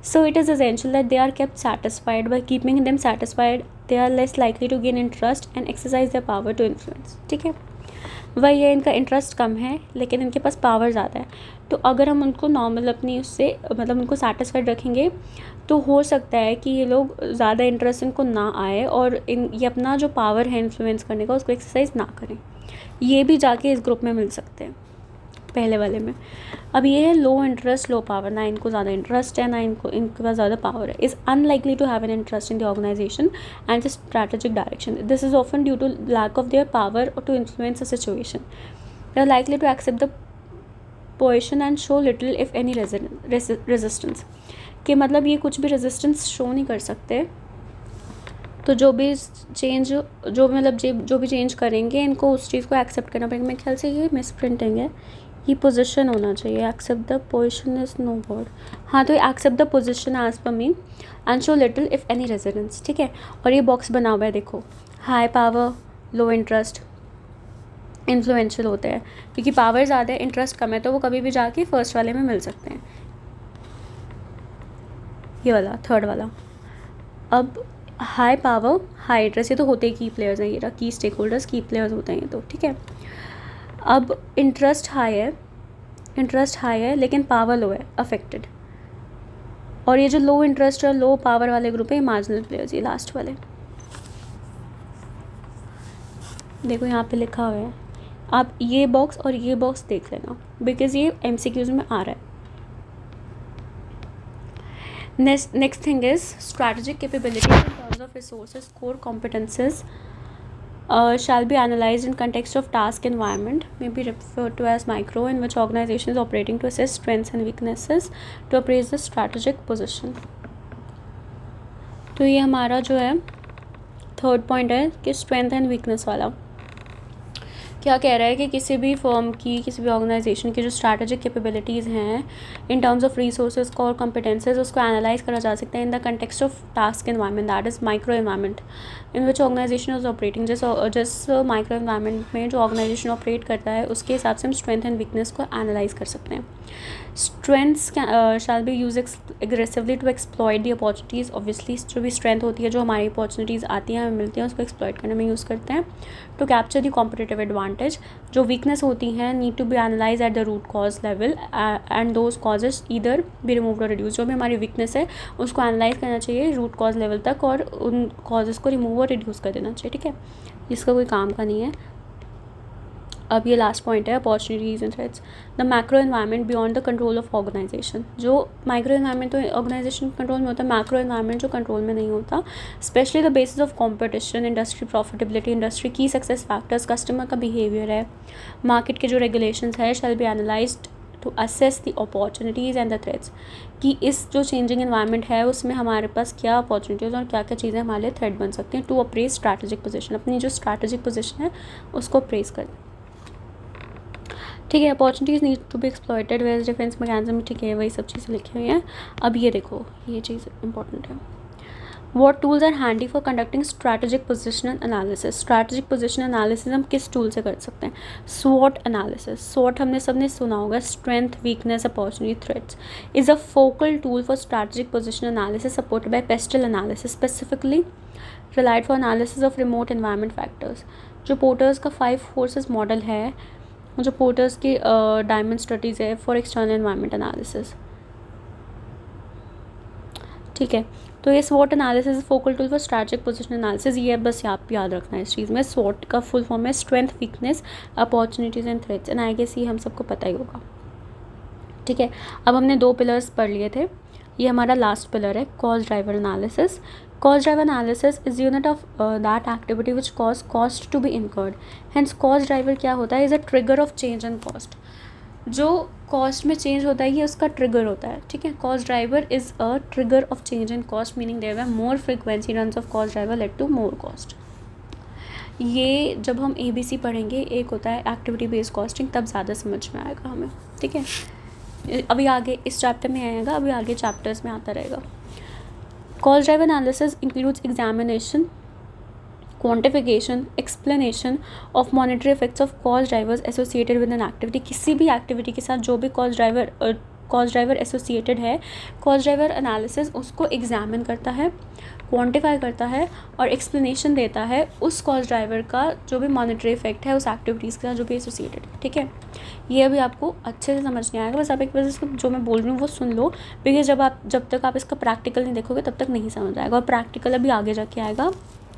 So it is essential that they are kept satisfied. By keeping them satisfied, they are less likely to gain interest and exercise their power to influence. ठीक है, वही है, इनका interest कम है लेकिन इनके पास power ज़्यादा है. तो अगर हम उनको नॉर्मल अपनी उससे मतलब उनको सेटिस्फाइड रखेंगे तो हो सकता है कि ये लोग ज़्यादा इंटरेस्ट इनको ना आए और ये अपना जो पावर है इन्फ्लुएंस करने का उसको एक्सरसाइज ना करें. ये भी जाके इस ग्रुप में मिल सकते हैं पहले वाले में. अब ये है लो इंटरेस्ट लो पावर, ना इनको ज़्यादा इंटरेस्ट है ना इनके पास ज़्यादा पावर है. Is unlikely to have an interest in the organisation and the strategic direction. This is often due to lack of their power to influence a situation. They are likely to accept the position and show little if any resistance. कि मतलब ये कुछ भी resistance show नहीं कर सकते, तो जो भी चेंज जो भी चेंज करेंगे इनको उस चीज़ को एक्सेप्ट करना पड़ेगा. मेरे ख्याल से ये मिस प्रिंटिंग है, ये पोजीशन होना चाहिए. Accept the position is no word. हाँ, तो accept the position as per me and show little if any residence. ठीक है, और ये बॉक्स बना हुआ है देखो, high power low interest influential होते हैं, क्योंकि पावर ज़्यादा है इंटरेस्ट कम है तो वो कभी भी जाके फर्स्ट वाले में मिल सकते हैं. ये वाला थर्ड वाला. अब हाई पावर हाई इंटरेस्ट, ये तो होते ही की प्लेयर्स हैं, ये रहा की स्टेक होल्डर्स की प्लेयर्स होते हैं ये तो. ठीक है, अब इंटरेस्ट हाई है लेकिन पावर लो है अफेक्टेड. और ये जो लो इंटरेस्ट और लो पावर वाले ग्रुप है मार्जिनल प्लेयर्स, ये लास्ट वाले. देखो यहाँ पे लिखा हुआ है, आप ये बॉक्स और ये बॉक्स देख लेना बिकॉज ये MCQs में आ रहा है. Next thing is strategic capabilities in terms of resources, core competences shall be analyzed in context of task environment, may be referred to as micro, in which organization is operating to assess strengths and weaknesses to appraise the strategic position. तो ये हमारा जो है third point है कि strength and weakness वाला. क्या कह रहा है कि किसी भी फर्म की, किसी भी ऑर्गेनाइजेशन की जो स्ट्रैटेजिक कैपेबिलिटीज़ हैं इन टर्म्स ऑफ रिसोर्सेज को और कॉम्पिटेंसेज, उसको एनालाइज करा जा सकता है in the context of task environment, that is micro environment in which organisation is operating. जिस माइक्रो एनवायरनमेंट में जो ऑर्गेनाइजेशन ऑपरेट करता है उसके हिसाब से हम स्ट्रेंथ एंड वीकनेस को एनालाइज कर सकते हैं। Strengths shall be use aggressively to exploit the opportunities. Obviously जो भी स्ट्रेंथ होती है, जो हमारी अपॉर्चुनिटीज़ आती हैं, हमें मिलती हैं, उसको एक्सप्लॉयट करने में यूज़ करते हैं। To capture the competitive advantage. जो वीकनेस होती हैं need to be analyse at the root cause level and those causes either be removed और रिड्यूस। जो भी हमारी वीकनेस है उसको एनालाइज करना चाहिए रूट कॉज लेवल तक और उन कॉजेज़ को रिमूव और रिड्यूस कर देना चाहिए। ठीक है, इसका कोई काम का नहीं है। अब ये लास्ट पॉइंट है, opportunities and threats. The macro environment beyond the control of organisation. जो माइक्रो एनवायरनमेंट तो ऑर्गेनाइजेशन कंट्रोल में होता है, मैक्रो एनवायरनमेंट जो कंट्रोल में नहीं होता। Especially the basis of competition, industry profitability, industry की सक्सेस फैक्टर्स, कस्टमर का बिहेवियर है, मार्केट के जो रेगुलेशंस है, shall be analysed to assess the opportunities and the threats. कि इस जो चेंजिंग एनवायरनमेंट है उसमें हमारे पास क्या अपॉर्चुनिटीज़ और क्या क्या चीज़ें हमारे लिए थ्रेट बन सकती हैं। टू अप्रेज स्ट्रैटेजिक पोजीशन, अपनी जो स्ट्रैटेजिक पोजीशन है उसको अप्रेज कर। ठीक है, opportunities need to be exploited, where defence mechanism, ठीक है, वही सब चीज़ें लिखी हुई हैं। अब ये देखो, ये चीज़ इंपॉर्टेंट है। What tools are handy for conducting strategic position analysis? Strategic position analysis हम किस टूल से कर सकते हैं? SWOT analysis. SWOT हमने सबने सुना होगा, strength, weakness, opportunity, threats. Is a focal tool for strategic position analysis supported by PESTEL analysis, specifically relied for analysis of remote environment factors. जो पोर्टर्स का 5 फोर्सेस मॉडल है, जो पोर्टर्स की diamond studies है फॉर एक्सटर्नल एनवायरनमेंट एनालिसिस। ठीक है, तो ये SWOT analysis focal tool for strategic position analysis, ये बस आप याद रखना है इस चीज़ में। SWOT का फुल फॉर्म है strength, weakness, opportunities and threats, and I guess ये हम सबको पता ही होगा। ठीक है, अब हमने 2 पिलर्स पढ़ लिए थे, ये हमारा लास्ट पिलर है cost driver analysis. Cost driver analysis is unit of that activity which cause cost to be incurred. Hence cost driver क्या होता है, is a trigger of change in cost. जो कॉस्ट में चेंज होता है ये उसका ट्रिगर होता है। ठीक है, cost driver is a trigger of change in cost, meaning there way more frequency runs of cost driver led to more cost. ये जब हम ABC पढ़ेंगे, एक होता है एक्टिविटी बेस्ड कॉस्टिंग, तब ज़्यादा समझ में आएगा हमें। ठीक है, अभी आगे इस चैप्टर में आएगा, अभी आगे चैप्टर्स में आता रहेगा। Cost driver analysis includes examination, quantification, explanation of monetary effects of cost drivers associated with an activity. किसी भी एक्टिविटी के साथ जो भी कॉस्ट ड्राइवर एसोसिएटेड है, कॉस्ट ड्राइवर एनालिसिस उसको एग्जामिन करता है, क्वांटिफाई करता है और एक्सप्लेनेशन देता है उस कॉस्ट ड्राइवर का जो भी मॉनिटरी इफेक्ट है उस एक्टिविटीज़ के साथ जो भी एसोसिएटेड है। ठीक है, ये अभी आपको अच्छे से समझ नहीं आएगा, बस आप एक बार इसको जो मैं बोल रही हूँ वो सुन लो, बिकॉज जब तक आप इसका प्रैक्टिकल नहीं देखोगे तब तक नहीं समझ आएगा, और प्रैक्टिकल अभी आगे जाके आएगा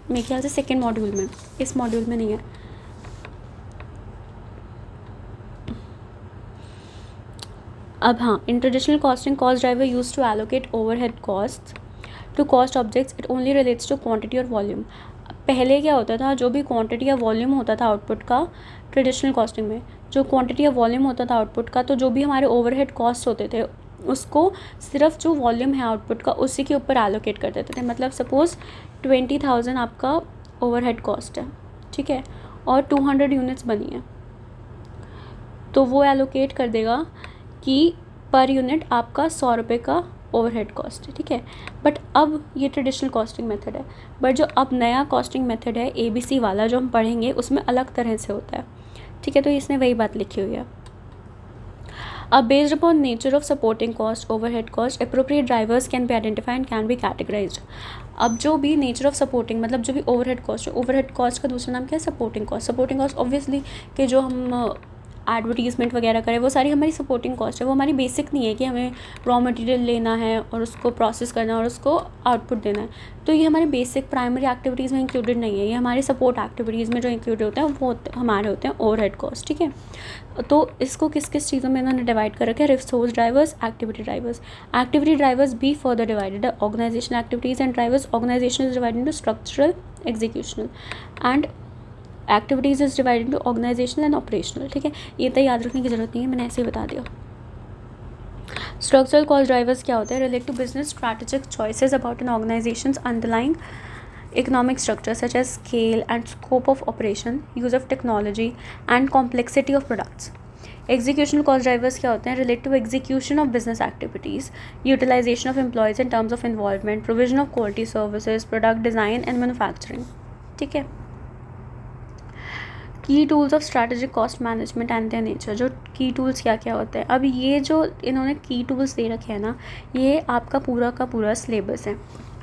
मेरे ख्याल से 2nd मॉड्यूल में, इस मॉड्यूल में नहीं है। अब हाँ, in traditional costing cost driver use to allocate overhead cost to cost objects, it only relates to quantity और वॉल्यूम। पहले क्या होता था, जो भी क्वांटिटी या वॉल्यूम होता था आउटपुट का, ट्रेडिशनल कॉस्टिंग में जो क्वांटिटी या वॉल्यूम होता था आउटपुट का, तो जो भी हमारे ओवरहेड कॉस्ट होते थे उसको सिर्फ जो वॉल्यूम है आउटपुट का उसी के ऊपर एलोकेट कर देते थे। मतलब सपोज़ 20,000 आपका ओवरहेड कॉस्ट है, ठीक है, और 200 यूनिट्स बनी है, तो वो एलोकेट कर देगा कि पर यूनिट आपका 100 रुपये का ओवरहेड कॉस्ट है। ठीक है, बट अब ये ट्रेडिशनल कॉस्टिंग मेथड है, बट जो अब नया कॉस्टिंग मेथड है ABC वाला जो हम पढ़ेंगे उसमें अलग तरह से होता है। ठीक है, तो इसने वही बात लिखी हुई है। अब based upon nature of supporting cost, overhead cost, appropriate drivers can be identified and can be categorised. अब जो भी नेचर ऑफ सपोर्टिंग, मतलब जो भी ओवरहेड कॉस्ट है, ओवरहेड कॉस्ट का दूसरा नाम क्या है, supporting cost. Supporting cost obviously कि जो हम एडवर्टीज़मेंट वगैरह करें वो सारी हमारी सपोर्टिंग कॉस्ट है, वो हमारी बेसिक नहीं है कि हमें रॉ मटेरियल लेना है और उसको प्रोसेस करना है और उसको आउटपुट देना है, तो ये हमारी बेसिक प्राइमरी एक्टिविटीज़ में इंक्लूडेड नहीं है। ये हमारी सपोर्ट एक्टिविटीज़ में जो इंक्लूडेड होते हैं वो हमारे होते हैं ओवरहेड कॉस्ट। ठीक है, तो इसको किस किस चीज़ों में इन्होंने डिवाइड कर रखा है, resource drivers, activity drivers. Activity drivers be further divided है organization activities and drivers. Organization is divided into structural, executional and activities is divided into organizational and operational. ठीक है, ये तो याद रखने की जरूरत नहीं है, मैंने ऐसे ही बता दिया। स्ट्रक्चरल कॉस्ट ड्राइवर्स क्या होते हैं, relate to business strategic choices about an organisation's underlying economic structure such as scale and scope of operation, use of technology and complexity of products. Executional cost drivers क्या होते हैं? Relate to execution of business activities, utilization of employees in terms of involvement, provision of quality services, product design and manufacturing. ठीक है. की tools of strategic cost management and their nature. जो की tools क्या क्या होते हैं. अब ये जो इन्होंने की टूल्स दे रखे हैं ना, ये आपका पूरा का पूरा सिलेबस है.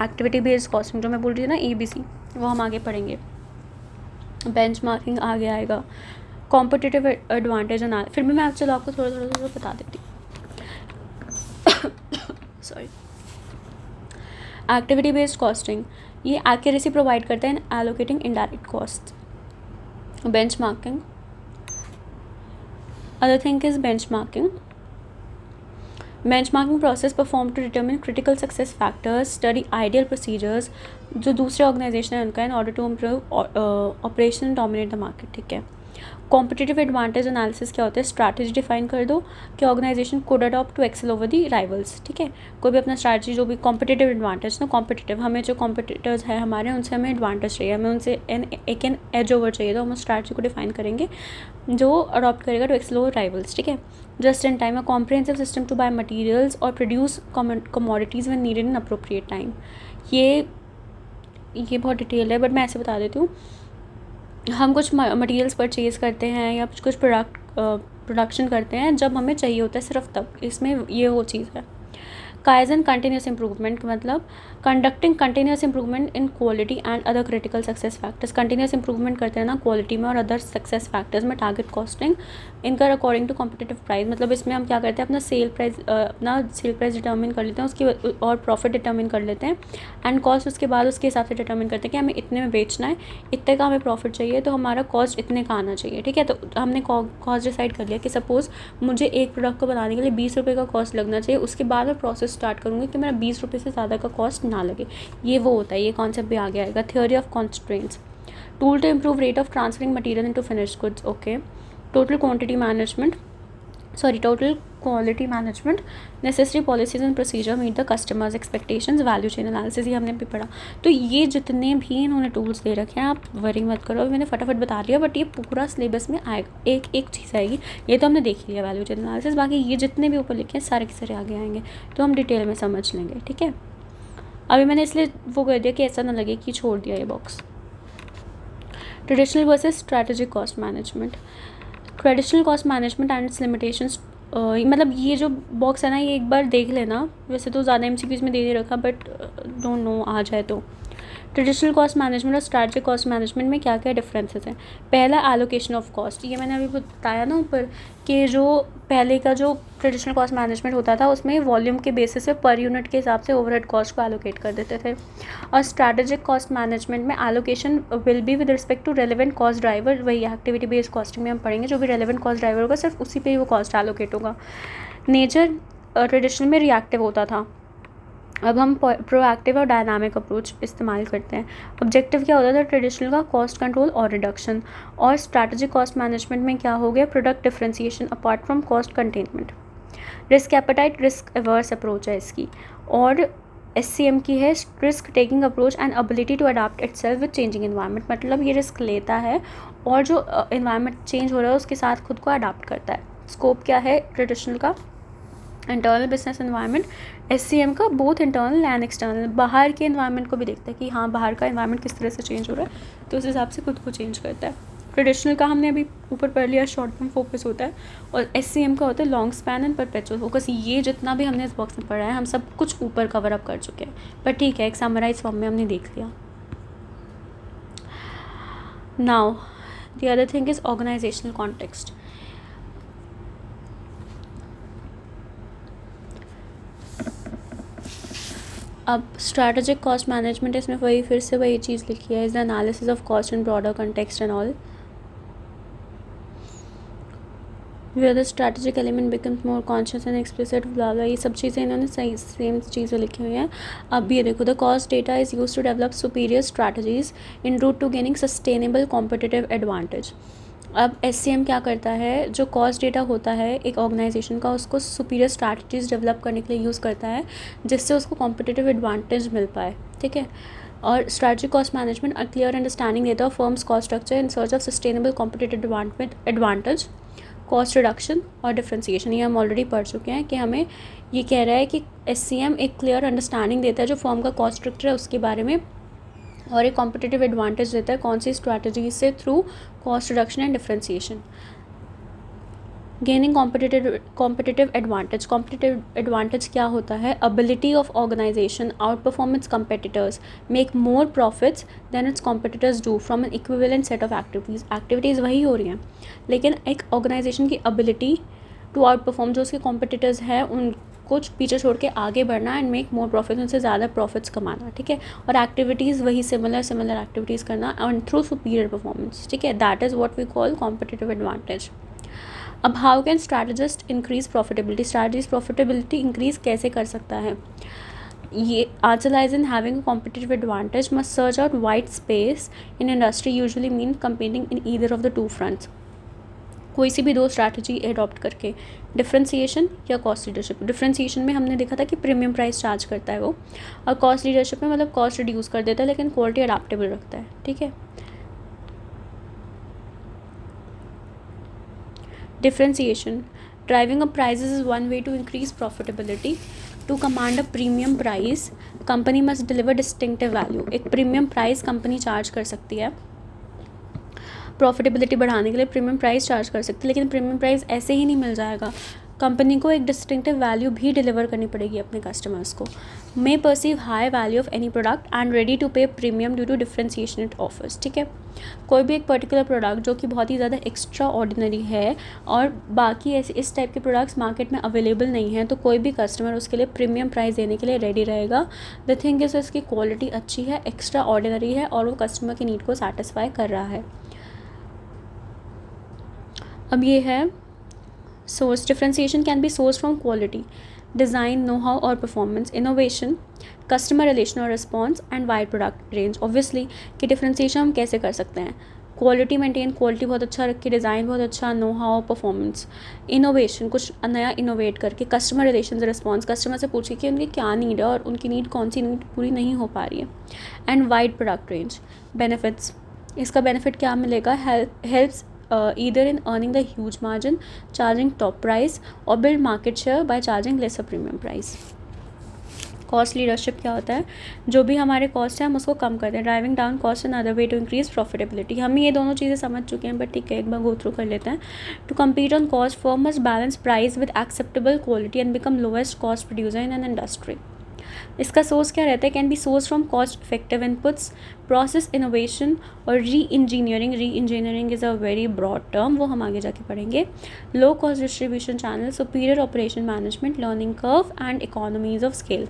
एक्टिविटी बेस्ड कॉस्टिंग जो मैं बोल रही थी ना, ABC, वो हम आगे पढ़ेंगे. बेंचमार्किंग आगे आएगा. कॉम्पिटिटिव एडवांटेज एनालिसिस, फिर भी मैं चलो आपको थोड़ा थोड़ा बता देती हूँ. सॉरी. एक्टिविटी बेस्ड कॉस्टिंग ये एक्यूरेसी प्रोवाइड करता है in allocating indirect cost. Benchmarking. Other thing is benchmarking. Benchmarking process performed to determine critical success factors, study ideal procedures जो दूसरे ऑर्गेनाइजेशन है उनका, in order to improve operation and dominate the market. ठीक है. Competitive advantage analysis क्या होता है? Strategy define कर दो कि organisation could adopt to excel over the rivals. ठीक है. कोई भी अपना स्ट्रैटेजी जो भी कॉम्पिटिटिव एडवांटेज ना, कॉम्पिटिटिव हमें जो कॉम्पिटिटर्स है हमारे, उनसे हमें एडवांटेज चाहिए, हमें उनसे एन एज ओवर चाहिए, तो हम उस स्ट्रैटेजी को डिफाइन करेंगे जो अडॉप्ट करेगा टू एक्सेल ओवर राइवल्स. ठीक है. Just in time, a comprehensive system to buy materials और produce commodities when needed in appropriate time. ये बहुत डिटेल है, बट मैं ऐसे बता देती हूँ. हम कुछ मटेरियल्स परचेज़ करते हैं या कुछ प्रोडक्शन करते हैं जब हमें चाहिए होता है, सिर्फ तब. इसमें ये वो चीज़ है. काइजन कंटिन्यूस इंप्रूवमेंट मतलब conducting continuous improvement in quality and other critical success factors. Continuous improvement करते हैं ना क्वालिटी में और अदर सक्सेस फैक्टर्स में. टारगेट कॉस्टिंग इनकर अकॉर्डिंग टू कॉम्पिटिटिव प्राइस, मतलब इसमें हम क्या करते हैं, अपना सेल प्राइस डिटर्मिन कर लेते हैं उसकी, और प्रॉफिट डिटर्मिन कर लेते हैं, एंड कॉस्ट उसके बाद उसके हिसाब से डिटर्मिन करते हैं कि हमें इतने में बेचना है, इतने का हमें प्रॉफिट चाहिए, तो हमारा कॉस्ट इतने का आना चाहिए. ठीक है. तो हमने कॉस्ट डिसाइड कर लिया कि सपोज़ मुझे एक प्रोडक्ट को बनाने के लिए 20 रुपये का कॉस्ट लगना चाहिए. उसके बाद मैं प्रोसेस स्टार्ट करूँगी कि मेरा 20 रुपये से ज़्यादा का कॉस्ट ना लगे. ये वो होता है. ये कॉन्सेप्ट भी आगे आएगा. Theory of constraints. Tool to improve rate of transferring material into finished goods. Okay. Total quality management, necessary policies and procedure meet the customers expectations, value chain analysis, ये हमने भी पढ़ा. तो ये जितने भी इन्होंने टूल्स दे रखे हैं, आप वरी मत करो, अभी मैंने फटाफट बता दिया, बट ये पूरा सिलेबस में आएगा. एक चीज़ आएगी, ये तो हमने देख लिया वैल्यू चेन एनालिसिस, बाकी ये जितने भी ऊपर लिखे हैं सारे के सारे आगे आएंगे, तो हम डिटेल में समझ लेंगे. ठीक है. अभी मैंने इसलिए वो कर दिया कि ऐसा ना लगे कि छोड़ दिया ये box. Traditional versus strategic cost management. Traditional cost management and it's limitations. मतलब ये जो बॉक्स है ना, ये एक बार देख लेना. वैसे तो ज़्यादा MCQs में दे नहीं रखा, बट डोंट नो आ जाए तो. ट्रेडिशनल कॉस्ट मैनेजमेंट और स्ट्रैटेजिक कॉस्ट मैनेजमेंट में क्या क्या डिफरेंसेस हैं. पहला, एलोकेशन ऑफ कॉस्ट. ये मैंने अभी बताया ना ऊपर कि जो पहले का जो ट्रेडिशनल कॉस्ट मैनेजमेंट होता था उसमें वॉल्यूम के बेसिस पे पर यूनिट के हिसाब से ओवरहेड कॉस्ट को एलोकेट कर देते थे. और स्ट्रैटेजिक कॉस्ट मैनेजमेंट में allocation will be with respect to relevant cost driver. वही एक्टिविटी बेस्ड कॉस्टिंग में हम पढ़ेंगे, जो भी रेलेवेंट कॉस्ट ड्राइवर होगा सिर्फ उसी पे ही वो कॉस्ट एलोकेट होगा. नेचर ट्रेडिशनल में रिएक्टिव होता था, अब हम प्रोएक्टिव और डायनामिक अप्रोच इस्तेमाल करते हैं. ऑब्जेक्टिव क्या होता था ट्रेडिशनल का? कॉस्ट कंट्रोल और रिडक्शन. और स्ट्रैटेजिक कॉस्ट मैनेजमेंट में क्या हो गया? Product differentiation apart from cost containment. Risk appetite, risk averse approach है इसकी. और SCM की है risk taking approach and ability to adapt itself with changing environment. मतलब ये रिस्क लेता है और जो एनवायरनमेंट चेंज हो रहा है उसके साथ खुद को अडाप्ट करता है. स्कोप क्या है ट्रेडिशनल का? Internal business environment. SCM का बोथ इंटरनल एंड एक्सटर्नल. बाहर के एनवायरनमेंट को भी देखता है कि हाँ बाहर का एनवायरनमेंट किस तरह से चेंज हो रहा है, तो उस हिसाब से खुद को चेंज करता है. ट्रेडिशनल का हमने अभी ऊपर पढ़ लिया, शॉर्ट टर्म फोकस होता है. और SCM का होता है long span and perpetual focus. ये जितना भी हमने इस बॉक्स में पढ़ा है हम सब कुछ ऊपर कवर अप कर चुके हैं, पर ठीक है, एक समराइज फॉर्म में हमने देख लिया. Now the other thing is organizational context. अब स्ट्रैटेजिक कॉस्ट मैनेजमेंट, इसमें वही फिर से वही चीज़ लिखी है, is the analysis of cost in broader context and all. Where the strategic element becomes more conscious and explicit, blah ये सब चीज़ें इन्होंने सही सेम चीज़ें लिखी हुई हैं. अब ये देखो, the cost data is use to develop superior strategies in route to gaining sustainable competitive advantage. अब SCM क्या करता है, जो कॉस्ट डेटा होता है एक ऑर्गेनाइजेशन का, उसको सुपीरियर स्ट्रैटेजीज डेवलप करने के लिए यूज़ करता है जिससे उसको कॉम्पिटिटिव एडवांटेज मिल पाए. ठीक है. और strategy cost management clear understanding देता है firms cost structure in search of sustainable competitive advantage, cost reduction और डिफ्रेंसिएशन। ये हम ऑलरेडी पढ़ चुके हैं कि हमें ये कह रहा है कि SCM एक क्लियर अंडरस्टैंडिंग देता है जो फर्म का कॉस्ट स्ट्रक्चर है उसके बारे में, और एक कॉम्पिटिटिव एडवांटेज देता है कौन सी स्ट्रैटेजी से, through cost reduction and differentiation. Gaining competitive advantage क्या होता है? Ability of organisation outperform its competitors, make more profits than its competitors do from an equivalent set of activities वही हो रही हैं, लेकिन एक ऑर्गेनाइजेशन की एबिलिटी टू आउट परफॉर्म, जो उसके कॉम्पिटिटर्स हैं उन कुछ पीछे छोड़ के आगे बढ़ना एंड मेक मोर प्रॉफिट, उनसे ज़्यादा प्रॉफिट्स कमाना, ठीक है, और एक्टिविटीज़ वही सिमिलर एक्टिविटीज़ करना एंड थ्रू सुपीरियर परफॉर्मेंस, ठीक है, that is what we call competitive advantage. अब how can strategist increase profitability? Strategist profitability increase कैसे कर सकता है? ये answer lies in having a competitive advantage must search out wide space in industry, usually mean competing in either of the two fronts. कोई सी भी दो strategy adopt करके, डिफ्रेंसिएशन या कॉस्ट लीडरशिप। डिफ्रेंसिएशन में हमने देखा था कि प्रीमियम प्राइस चार्ज करता है वो, और कॉस्ट लीडरशिप में मतलब कॉस्ट रिड्यूस कर देता है लेकिन क्वालिटी अडाप्टेबल रखता है, ठीक है। Differentiation. Driving up prices is one way to increase profitability. To command a premium price, company must deliver distinctive value. एक premium price company charge कर सकती है प्रॉफिटेबिलिटी बढ़ाने के लिए, प्रीमियम प्राइस चार्ज कर सकती है, लेकिन प्रीमियम प्राइस ऐसे ही नहीं मिल जाएगा, कंपनी को एक डिस्टिंक्टिव वैल्यू भी डिलीवर करनी पड़ेगी अपने कस्टमर्स को। May perceive high value of any product and ready to pay premium due to differentiation it offers, ठीक है। कोई भी एक पर्टिकुलर प्रोडक्ट जो कि बहुत ही ज़्यादा एक्स्ट्रा ऑर्डिनरी है और बाकी ऐसे इस टाइप के प्रोडक्ट्स मार्केट में अवेलेबल नहीं हैं, तो कोई भी कस्टमर उसके लिए प्रीमियम प्राइस देने के लिए रेडी रहेगा। द थिंग इज़ इसकी क्वालिटी अच्छी है, एक्स्ट्रा ऑर्डिनरी है और वो कस्टमर की नीड को सेटिस्फाई कर रहा है। अब ये है source. Differentiation can be source from quality, design, know how और परफॉर्मेंस, इनोवेशन, कस्टमर रिलेशन और response and wide product range. Obviously कि डिफ्रेंसिएशन हम कैसे कर सकते हैं? क्वालिटी मेंटेन, क्वालिटी बहुत अच्छा रख के, डिज़ाइन बहुत अच्छा, नो हाउ, परफॉर्मेंस, इनोवेशन, कुछ नया इनोवेट करके, कस्टमर रिलेशन रिस्पॉन्स, कस्टमर से पूछिए कि उनकी क्या नीड है और उनकी नीड कौन सी नीड पूरी नहीं हो पा रही है, and wide product range. Benefits, इसका बेनिफिट क्या मिलेगा? Helps either in earning the huge margin, charging top price, or build market share by charging lesser premium price. Cost leadership क्या होता है? जो भी हमारे कॉस्ट है हम उसको कम करते हैं। Driving down cost and other way to increase profitability. हम ये दोनों चीज़ें समझ चुके हैं, बट ठीक है एक बार गो थ्रू कर लेते हैं। To compete on cost, firm must balance price with acceptable quality and become lowest cost producer in an industry. इसका सोर्स क्या रहता है? Can be source from cost effective inputs, process innovation और reengineering. Reengineering is a very broad term, वो हम आगे जाके पढ़ेंगे। Low cost distribution channel, superior operation management, learning curve and economies of scale.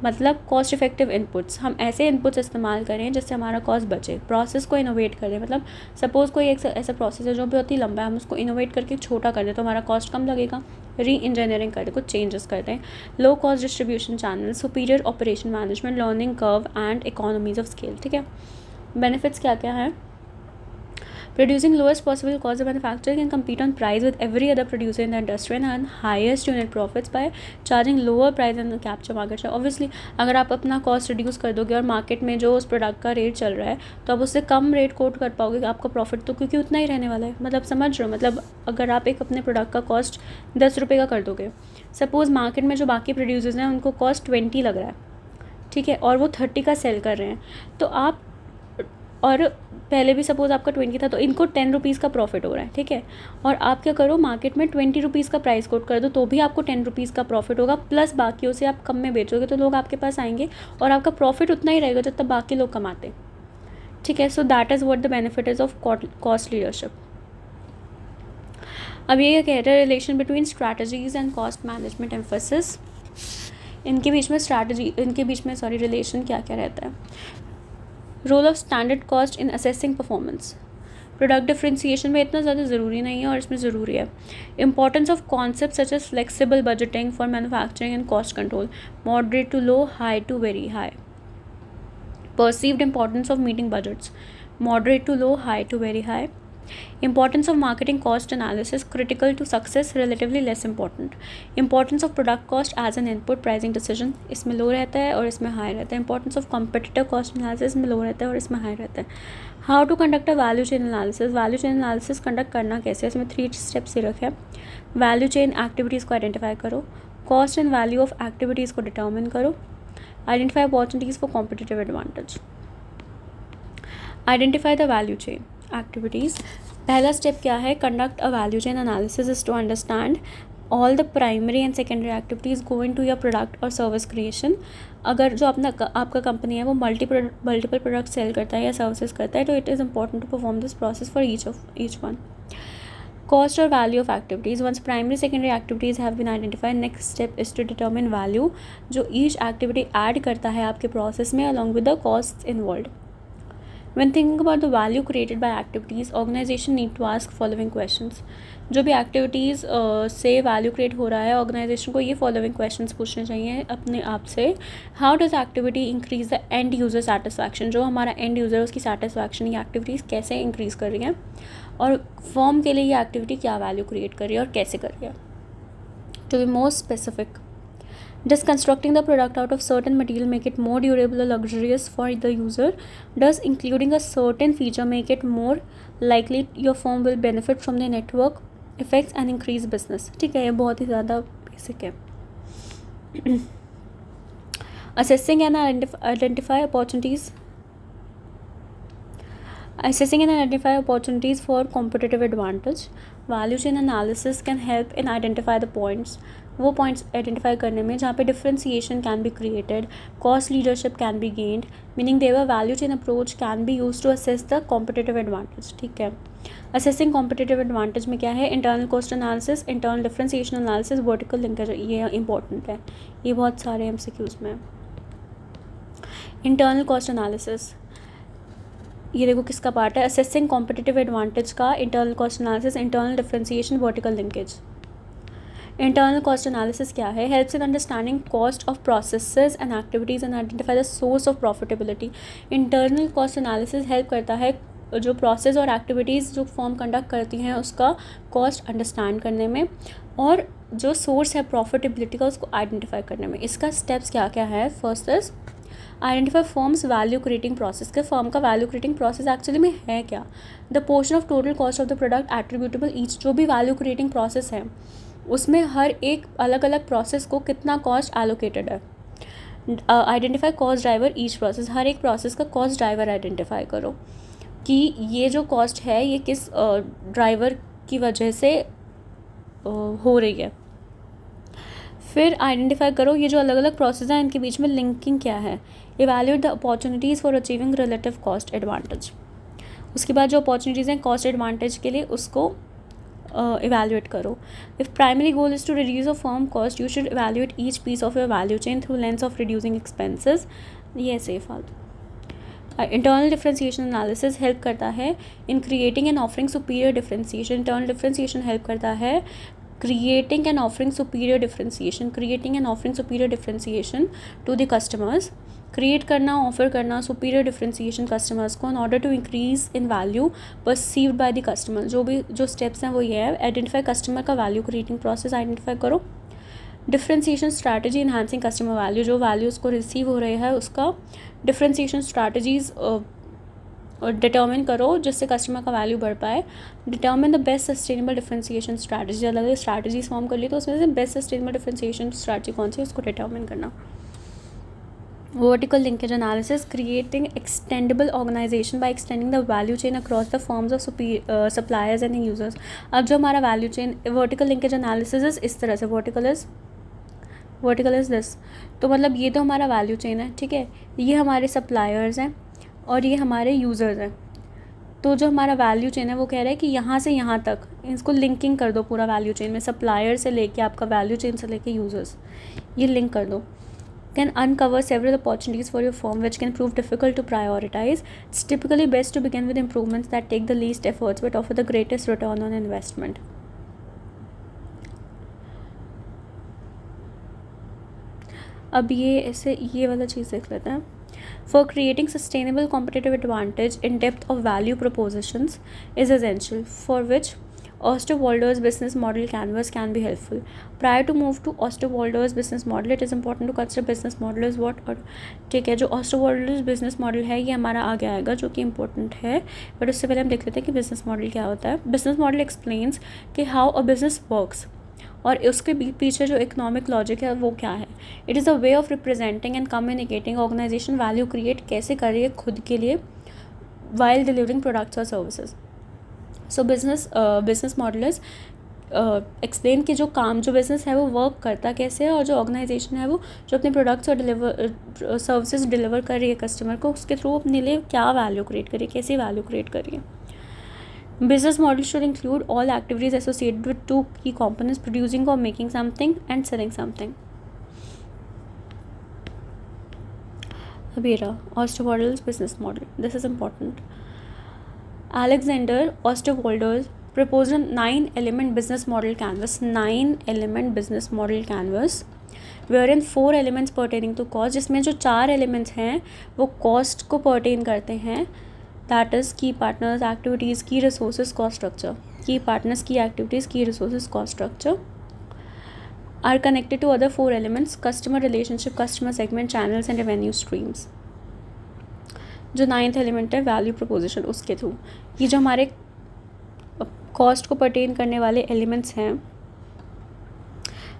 मतलब cost effective inputs, हम ऐसे inputs इस्तेमाल करें जिससे हमारा कॉस्ट बचे। प्रोसेस को इनोवेट करें, मतलब सपोज़ कोई एक ऐसा प्रोसेस है जो बहुत ही लंबा है, हम उसको इनोवेट करके छोटा कर दें तो हमारा कॉस्ट कम लगेगा। री इंजीनियरिंग करें, कुछ चेंजेस करते हैं। लो cost distribution channel, superior operation management, learning curve and economies of scale, ठीक है। बेनिफिट्स क्या क्या है? Producing lowest possible cost, the manufacturer can compete on price with every other producer in the industry and earn highest unit profits by charging lower price and capture market share. Obviously, अगर आप अपना cost reduce कर दोगे और market में जो उस product का रेट चल रहा है तो आप उससे कम रेट कोट कर पाओगे, आपका प्रॉफिट तो क्योंकि उतना ही रहने वाला है। मतलब समझ रहे हो? मतलब अगर आप एक अपने प्रोडक्ट का कॉस्ट 10 रुपये का कर दोगे, सपोज़ मार्केट में जो बाकी प्रोड्यूसर्स हैं उनको कॉस्ट 20 लग रहा है, ठीक है, और वो 30 का सेल कर रहे हैं, तो आप, और पहले भी सपोज़ आपका 20 था तो इनको 10 रुपीज़ का प्रॉफिट हो रहा है, ठीक है, और आप क्या करो मार्केट में 20 रुपीज़ का प्राइस कोट कर दो तो भी आपको 10 रुपीज़ का प्रॉफिट होगा, प्लस बाकियों से आप कम में बेचोगे तो लोग आपके पास आएंगे और आपका प्रॉफिट उतना ही रहेगा जितना बाकी लोग कमाते, ठीक है। So that is what the benefit is of cost leadership. अब ये कह रहे हैं relation between strategies and cost management emphasis, इनके बीच में रिलेशन क्या क्या रहता है? Role of standard cost in assessing performance. Product differentiation में इतना ज़्यादा ज़रूरी नहीं है और इसमें ज़रूरी है। Importance of concept such as flexible budgeting for manufacturing and cost control, moderate to low, high to very high. Perceived importance of meeting budgets, moderate to low, high to very high. Importance of marketing cost analysis, critical to success, relatively less important. Importance of product cost as an input pricing decision, इसमें लो रहता है और इसमें high रहता है. Importance of competitor cost analysis में लो रहता है और इसमें हाई रहता है. How to conduct a value chain analysis, value chain analysis conduct करना कैसे, इसमें 3 steps ही रखे हैं. Value chain activities को identify करो, cost and value of activities को determine करो, identify opportunities for competitive advantage. Identify the value chain activities. पहला स्टेप क्या है, conduct a value chain analysis is to understand all the primary and secondary activities go in to your product और service creation. अगर जो आपका company है वो multiple product cell करता है या सर्विसेज करता है तो it is important to perform this process for each one. Cost और value of activities. Once primary secondary activities have been identified, next step is to determine value जो each activity add करता है आपके process में along with the cost involve. When thinking about the value created by activities, organization need to ask following questions. जो भी activities से value create हो रहा है ऑर्गेनाइजेशन को ये फॉलोइंग क्वेश्चंस पूछने चाहिए अपने आप से. How does activity increase the end user satisfaction. जो हमारा एंड यूज़र उसकी सेटिस्फैक्शन ये एक्टिविटीज़ कैसे इंक्रीज़ कर रही हैं और फर्म के लिए ये एक्टिविटी क्या वैल्यू क्रिएट कर रही है और कैसे कर रही है. To be more specific, does constructing the product out of certain material make it more durable or luxurious for the user? Does including a certain feature make it more likely your firm will benefit from the network effects and increase business? ठीक है, ये बहुत ही ज़्यादा basic है. Assessing and identify opportunities. Assessing and identify opportunities for competitive advantage. Value chain analysis can help in identify the points. वो points identify करने में जहाँ पे differentiation can be created, cost leadership can be gained, meaning their value chain approach can be use to assess the competitive advantage. ठीक है, assessing competitive advantage में क्या है, internal cost analysis, internal differentiation analysis, vertical linkage, ये important है, ये बहुत सारे MCQs में. इंटरनल कॉस्ट एनालिसिस, ये देखो किसका पार्ट है, असेसिंग कॉम्पिटिटिव एडवांटेज का internal cost analysis, internal differentiation, vertical linkage. Internal cost analysis क्या है, helps in understanding cost of processes and activities and identify the source of profitability. Internal cost analysis help करता है जो process और activities जो firm conduct करती हैं उसका कॉस्ट अंडरस्टैंड करने में और जो सोर्स है प्रॉफिटेबिलिटी का उसको आइडेंटिफाई करने में. इसका स्टेप्स क्या क्या है, first is identify firms value creating process. के फर्म का वैल्यू क्रिएटिंग प्रोसेस एक्चुअली में है क्या, the portion of total cost of the product attributable each. जो भी वैल्यू क्रिएटिंग प्रोसेस है उसमें हर एक अलग अलग प्रोसेस को कितना कॉस्ट एलोकेटेड है. Identify cost driver each process. हर एक प्रोसेस का कॉस्ट ड्राइवर आइडेंटिफाई करो कि ये जो कॉस्ट है ये किस ड्राइवर की वजह से हो रही है. फिर आइडेंटिफाई करो ये जो अलग अलग प्रोसेस हैं इनके बीच में लिंकिंग क्या है. Evaluate the opportunities for achieving relative cost advantage. उसके बाद जो अपॉर्चुनिटीज़ हैं कॉस्ट एडवांटेज के लिए उसको evaluate करो. If primary goal is to reduce a firm cost, you should evaluate each piece of your value chain through lens of reducing expenses. ये ऐसे फालतू. Internal differentiation analysis help करता है in creating and offering superior differentiation. Internal differentiation help करता है creating and offering superior differentiation. Creating and offering superior differentiation to the customers. Create करना, offer करना superior differentiation customers को in order to increase in value perceived by the customer. जो steps हैं वो ये है, आइडेंटिफाई कस्टमर का value creating process identify करो, differentiation strategy enhancing customer value, जो वैल्यू उसको रिसीव हो रही है उसका डिफ्रेंसिएशन स्ट्रैटेजीज डिटर्मिन करो जिससे कस्टमर का वैल्यू बढ़ पाए. Determine the best sustainable differentiation strategy. अलग अलग स्ट्रैटेजीज फॉर्म कर ली तो उसमें से बेस्ट सस्टेनेबल डिफ्रेंसिएशन स्ट्रैटेजी कौन सी है उसको डिटर्मिन करना. Vertical linkage analysis, creating extendable organization by extending the value chain across the forms of suppliers and users. अब जो हमारा value chain vertical linkage analysis is इस तरह से vertical is this. तो मतलब ये तो हमारा value chain है, ठीक है, ये हमारे suppliers हैं और ये हमारे users हैं. तो जो हमारा वैल्यू चेन है वो कह रहा है कि यहाँ से यहाँ तक इसको लिंकिंग कर दो पूरा वैल्यू चेन में, सप्लायर से लेके आपका वैल्यू चेन से लेके यूज़र्स, ये लिंक कर दो. Can uncover several opportunities for your firm which can prove difficult to prioritize. It's typically best to begin with improvements that take the least efforts but offer the greatest return on investment. अब ये ऐसे ये वाला चीज़ देख लेते हैं. for creating sustainable competitive advantage in depth of value propositions is essential, for which Osterwalder's business model canvas can be helpful. Prior to move to Osterwalder's business model, it is important to consider business model is what. और ठीक है, जो Osterwalder's business model है ये हमारा आगे आएगा, जो कि important है, बट उससे पहले हम देख लेते हैं कि business model क्या होता है. Business model explains कि how a business works और उसके पीछे जो इकोनॉमिक लॉजिक है वो क्या है. It is a way of representing and communicating organization value create कैसे कर रही है खुद के लिए वाइल डिलीवरिंग प्रोडक्ट्स और services. So business model is explain कि जो बिज़नेस है वो वर्क करता कैसे है, और जो ऑर्गेनाइजेशन है वो जो अपने प्रोडक्ट्स और सर्विसेज डिलीवर कर रही है कस्टमर को, उसके थ्रू अपने लिए क्या वैल्यू क्रिएट करिए, कैसी वैल्यू क्रिएट करिए. Business model should include all activities associated with two key components: producing or making something and selling something. Abira, Osterwalder's business model. This is important. Alexander Osterwalder proposed a 9-element business model canvas. 9-element business model canvas, wherein 4 elements pertaining to cost. जिसमें जो 4 elements हैं वो cost को pertain करते हैं. That is key partners, activities, key resources, cost structure. Key partners, key activities, key resources, cost structure are connected to other 4 elements: customer relationship, customer segment, channels and revenue streams. जो 9th element है value proposition, उसके through ये जो हमारे cost को pertain करने वाले elements हैं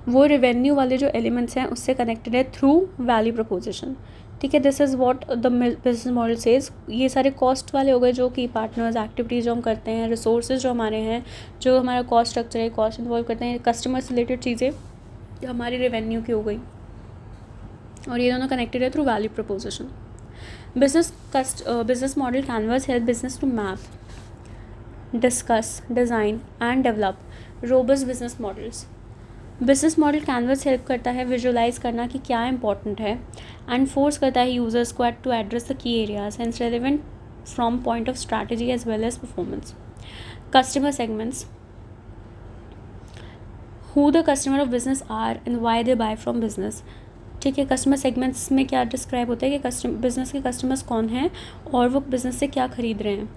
वो रेवेन्यू वाले जो एलिमेंट्स हैं उससे कनेक्टेड है थ्रू वैल्यू प्रोपोजिशन. ठीक है, this is what the business model says. ये सारे कॉस्ट वाले हो गए जो की पार्टनर्स, एक्टिविटीज़ जो हम करते हैं, रिसोर्सेज जो हमारे हैं, जो हमारा कॉस्ट स्ट्रक्चर है, कॉस्ट इन्वॉल्व करते हैं, कस्टमर से रिलेटेड चीज़ें हमारी रेवेन्यू की हो गई, और ये दोनों कनेक्टेड है through value proposition. Business model canvas help business to map, discuss, design and develop robust business models. Business model canvas help करता है विजुअलाइज करना कि क्या इंपॉर्टेंट है, एंड फोर्स करता है यूजर्स को to address the key areas and relevant from point of strategy as well as performance. Customer segments, who the customer of business are and why they buy from business. ठीक है, customer segments में क्या describe होता है कि business के customers कौन हैं और वो बिज़नेस से क्या खरीद रहे हैं.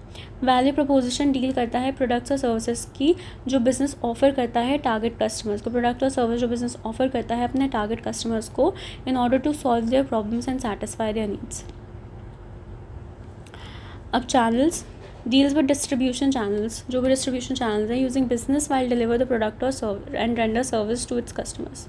वैल्यू प्रोपोजिशन डील करता है प्रोडक्ट्स और सर्विसेज की जो बिज़नेस ऑफर करता है टारगेट कस्टमर्स को. प्रोडक्ट और सर्विस जो बिज़नेस ऑफर करता है अपने टारगेट कस्टमर्स को in order to solve their problems and satisfy their needs. अब channels deals with distribution channels. जो भी डिस्ट्रीब्यूशन चैनल्स हैं using business while deliver the product और and render service to its customers.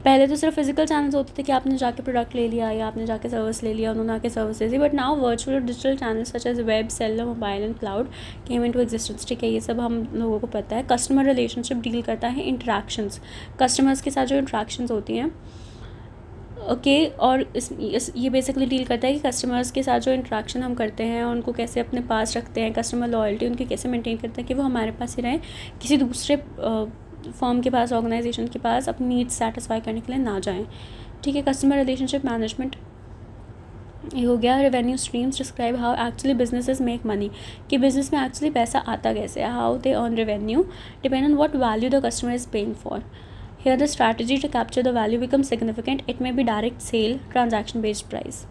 पहले तो सिर्फ physical channels होते थे कि आपने जाके प्रोडक्ट ले लिया या आपने जाके सर्विस ले लिया, उन्होंने आके सर्विस दे दी, बट नाउ वर्चुअल और digital channels such as web, cellular, mobile and cloud came into existence. ठीक है, ये सब हम लोगों को पता है. कस्टमर रिलेशनशिप डील करता है इंटरेक्शंस, कस्टमर्स के साथ जो इंटरेक्शंस होती हैं. ओके, और ये बेसिकली डील करता है कि कस्टमर्स के साथ जो इंटरेक्शन हम करते हैं उनको कैसे अपने पास रखते हैं, कस्टमर लॉयल्टी उनकी कैसे मेंटेन करते हैं कि वो हमारे पास ही रहें, किसी दूसरे फर्म के पास, ऑर्गेनाइजेशन के पास अपनी नीड्स सेटिस्फाई करने के लिए ना जाएं. ठीक है, कस्टमर रिलेशनशिप मैनेजमेंट ये हो गया. Revenue streams describe how actually businesses make money, कि बिजनेस में एक्चुअली पैसा आता कैसे है, how they earn revenue depend on what value the customer is paying for. Here the strategy to capture the value become significant. It may be direct sale, transaction based price.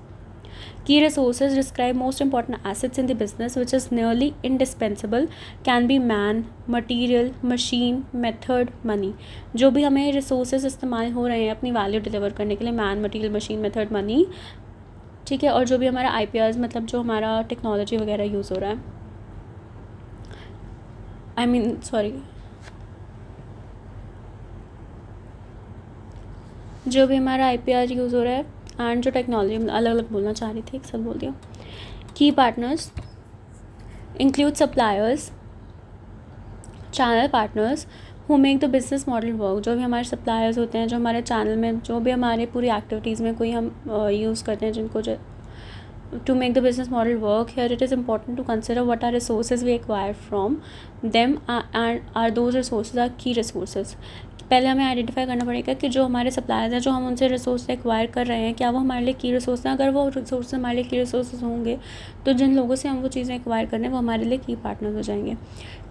Key resources describe most important assets in the business which is nearly indispensable, can be man, material, machine, method, money. जो भी हमें resources इस्तेमाल हो रहे हैं अपनी value deliver करने के लिए, man, material, machine, method, money. ठीक है, और जो भी हमारा IPRs मतलब जो हमारा technology वगैरह यूज़ हो रहा है, जो भी हमारा IPR यूज़ हो रहा है एंड जो टेक्नोलॉजी अलग अलग बोलना चाह रही थी, एक साथ बोल दिया. की partners include suppliers, channel partners who make the business model work. जो भी हमारे सप्लायर्स होते हैं, जो हमारे चैनल में, जो भी हमारे पूरी एक्टिविटीज़ में कोई हम यूज़ करते हैं, जिनको जो to make the business model work. Here it is important to consider what are resources we acquire from them and are those resources are key resources. पहले हमें आइडेंटिफाई करना पड़ेगा कि जो हमारे सप्लायर्स हैं, जो हम उनसे रिसोर्स एक्वायर कर रहे हैं, क्या वो हमारे लिए की रिसोर्स हैं। अगर वो रिसोर्स हमारे लिए की रिसोर्स होंगे तो जिन लोगों से हम वो चीज़ें एक्वायर कर रहे हैं वो हमारे लिए की पार्टनर्स हो जाएंगे।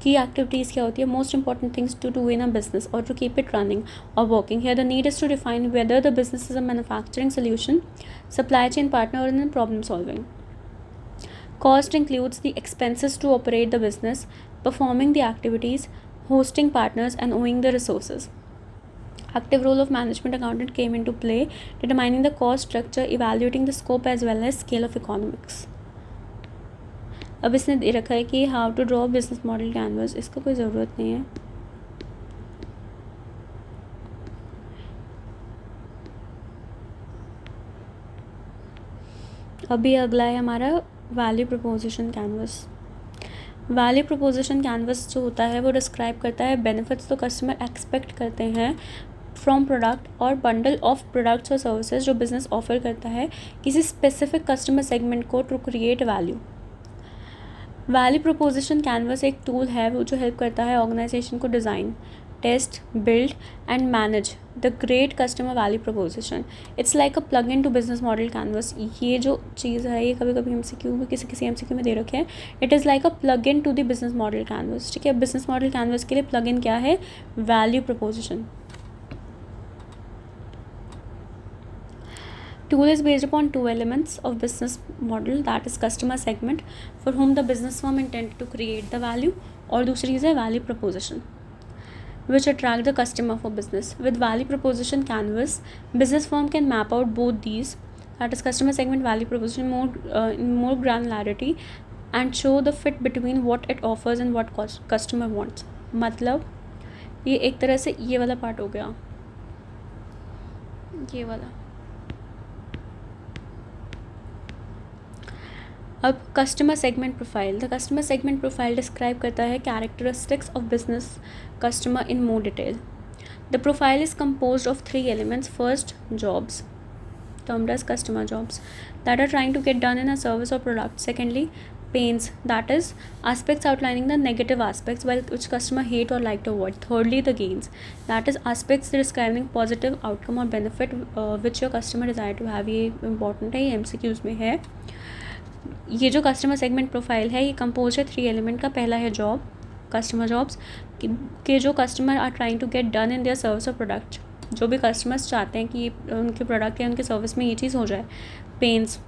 की एक्टिविटीज़ क्या होती है? Most important things to do in a business और टू कीप इट रनिंग और working. Here the need is to define whether the business is a manufacturing solution, supply chain partner और in problem solving. Cost includes the expenses to operate the business, performing the activities, hosting partners, and owning the resources. Active role of management accountant came into play, determining the cost structure, evaluating the scope as well as scale of economics. अब इसने दे रखा है कि how to draw business model canvas, इसका कोई ज़रूरत नहीं है। अभी अगला है हमारा value proposition canvas. Value proposition canvas जो होता है वो डिस्क्राइब करता है बेनिफिट्स तो कस्टमर एक्सपेक्ट करते हैं फ्रॉम प्रोडक्ट और बंडल ऑफ प्रोडक्ट्स और सर्विसेज जो बिजनेस ऑफर करता है किसी स्पेसिफिक कस्टमर सेगमेंट को to create value. Value proposition canvas एक टूल है वो जो हेल्प करता है ऑर्गेनाइजेशन को design, test, build and manage the great customer value proposition. It's like a plug in to business model canvas. ये जो चीज़ है ये कभी कभी MCQ में किसी MCQ में दे रखे हैं। It is like a plug in to the business model canvas. ठीक है, बिजनेस मॉडल कैनवस के लिए प्लग इन क्या है? Value preposition. Tool is based upon two elements of business model, that is customer segment for whom the business firm intended to create the value, और दूसरी है value proposition which attract the customer for business. With value proposition canvas, business firm can map out both these, that is customer segment, value proposition in more granularity and show the fit between what it offers and what customer wants. मतलब ये एक तरह से ये वाला part हो गया, ये वाला। अब customer segment profile. The customer segment profile describe करता है characteristics of business customer in more detail. The profile is composed of three elements. First, jobs, termed as customer jobs, that are trying to get done in a service or product. Secondly, pains, that is aspects outlining the negative aspects which customer hate or like to avoid. Thirdly, the gains, that is aspects describing positive outcome or benefit which your customer desire to have. ये important है, ये MCQs में है। ये जो customer segment profile है ये compose है 3 एलिमेंट का। पहला है जॉब, कस्टमर जॉब्स के जो customer are trying to get done in their service और प्रोडक्ट, जो भी कस्टमर्स चाहते हैं कि उनके प्रोडक्ट या उनके सर्विस में ये चीज़ हो जाए। पेन्स,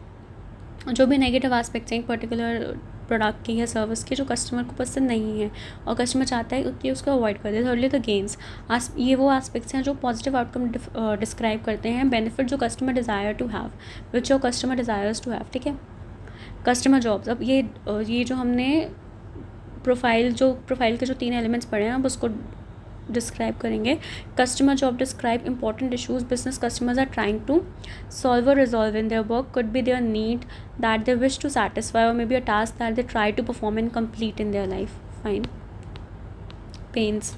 जो भी नेगेटिव एस्पेक्ट्स हैं एक पर्टिकुलर प्रोडक्ट की या सर्विस की जो कस्टमर को पसंद नहीं है और कस्टमर चाहता है कि उसको अवॉइड कर दे। थर्डली द गेन्स, ये वो एस्पेक्ट्स हैं जो पॉजिटिव आउटकम डिस्क्राइब करते हैं। बेनिफिट जो customer desire to have, which your customer desires to have. ठीक है, कस्टमर जॉब्स। अब ये जो हमने प्रोफाइल के जो 3 एलिमेंट्स पढ़े हैं अब उसको डिस्क्राइब करेंगे। Customer job describe important issues business customers are trying to solve or resolve in their work, could be their need that they wish to satisfy or may be a task that they try to perform and complete in their life. Fine. Pains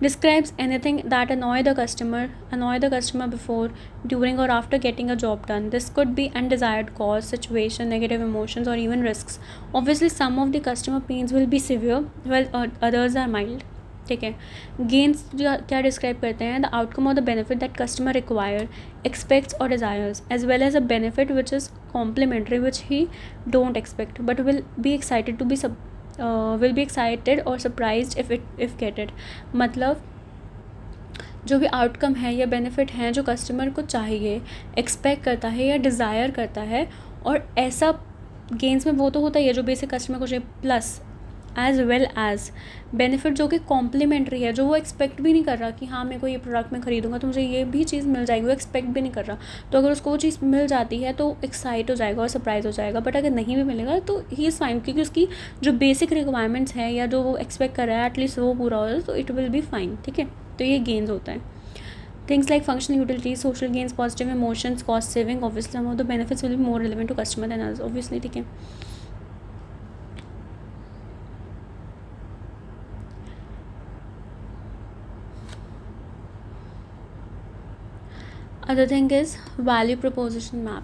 describes anything that annoy the customer before, during or after getting a job done. This could be undesired cause, situation, negative emotions or even risks. Obviously some of the customer pains will be severe while others are mild. ठीक है। Gains क्या describe करते हैं? The outcome और the benefit that customer require, expects और desires, as well as a benefit which is complementary which he don't expect but will be excited और surprised if get it. मतलब जो भी outcome है या बेनिफिट हैं जो कस्टमर को चाहिए, एक्सपेक्ट करता है या डिज़ायर करता है, और ऐसा गेन्स में वो तो होता ही है जो बेसिक कस्टमर को चाहिए, plus as well as benefit जो कि कॉम्प्लीमेंट्री है, जो वो एक्सपेक्ट भी नहीं कर रहा कि हाँ मेरे को ये प्रोडक्ट मैं खरीदूंगा तो मुझे ये भी चीज़ मिल जाएगी, वो एक्सपेक्ट भी नहीं कर रहा। तो अगर उसको वो चीज़ मिल जाती है तो एक्साइट हो जाएगा और सरप्राइज हो जाएगा। बट अगर नहीं भी मिलेगा तो ही इज़ फाइन, क्योंकि उसकी जो बेसिक रिक्वायरमेंट्स है या जो वो एक्सपेक्ट कर रहा है एटलीस्ट वो पूरा हो जाए तो इट विल बी फाइन। ठीक है, तो ये गेन्स होता है। Things like functional utility, social gains, positive emotions, cost saving, obviously some of the benefits will be more relevant to customer than others, obviously. ठीक है। Other thing is value proposition map.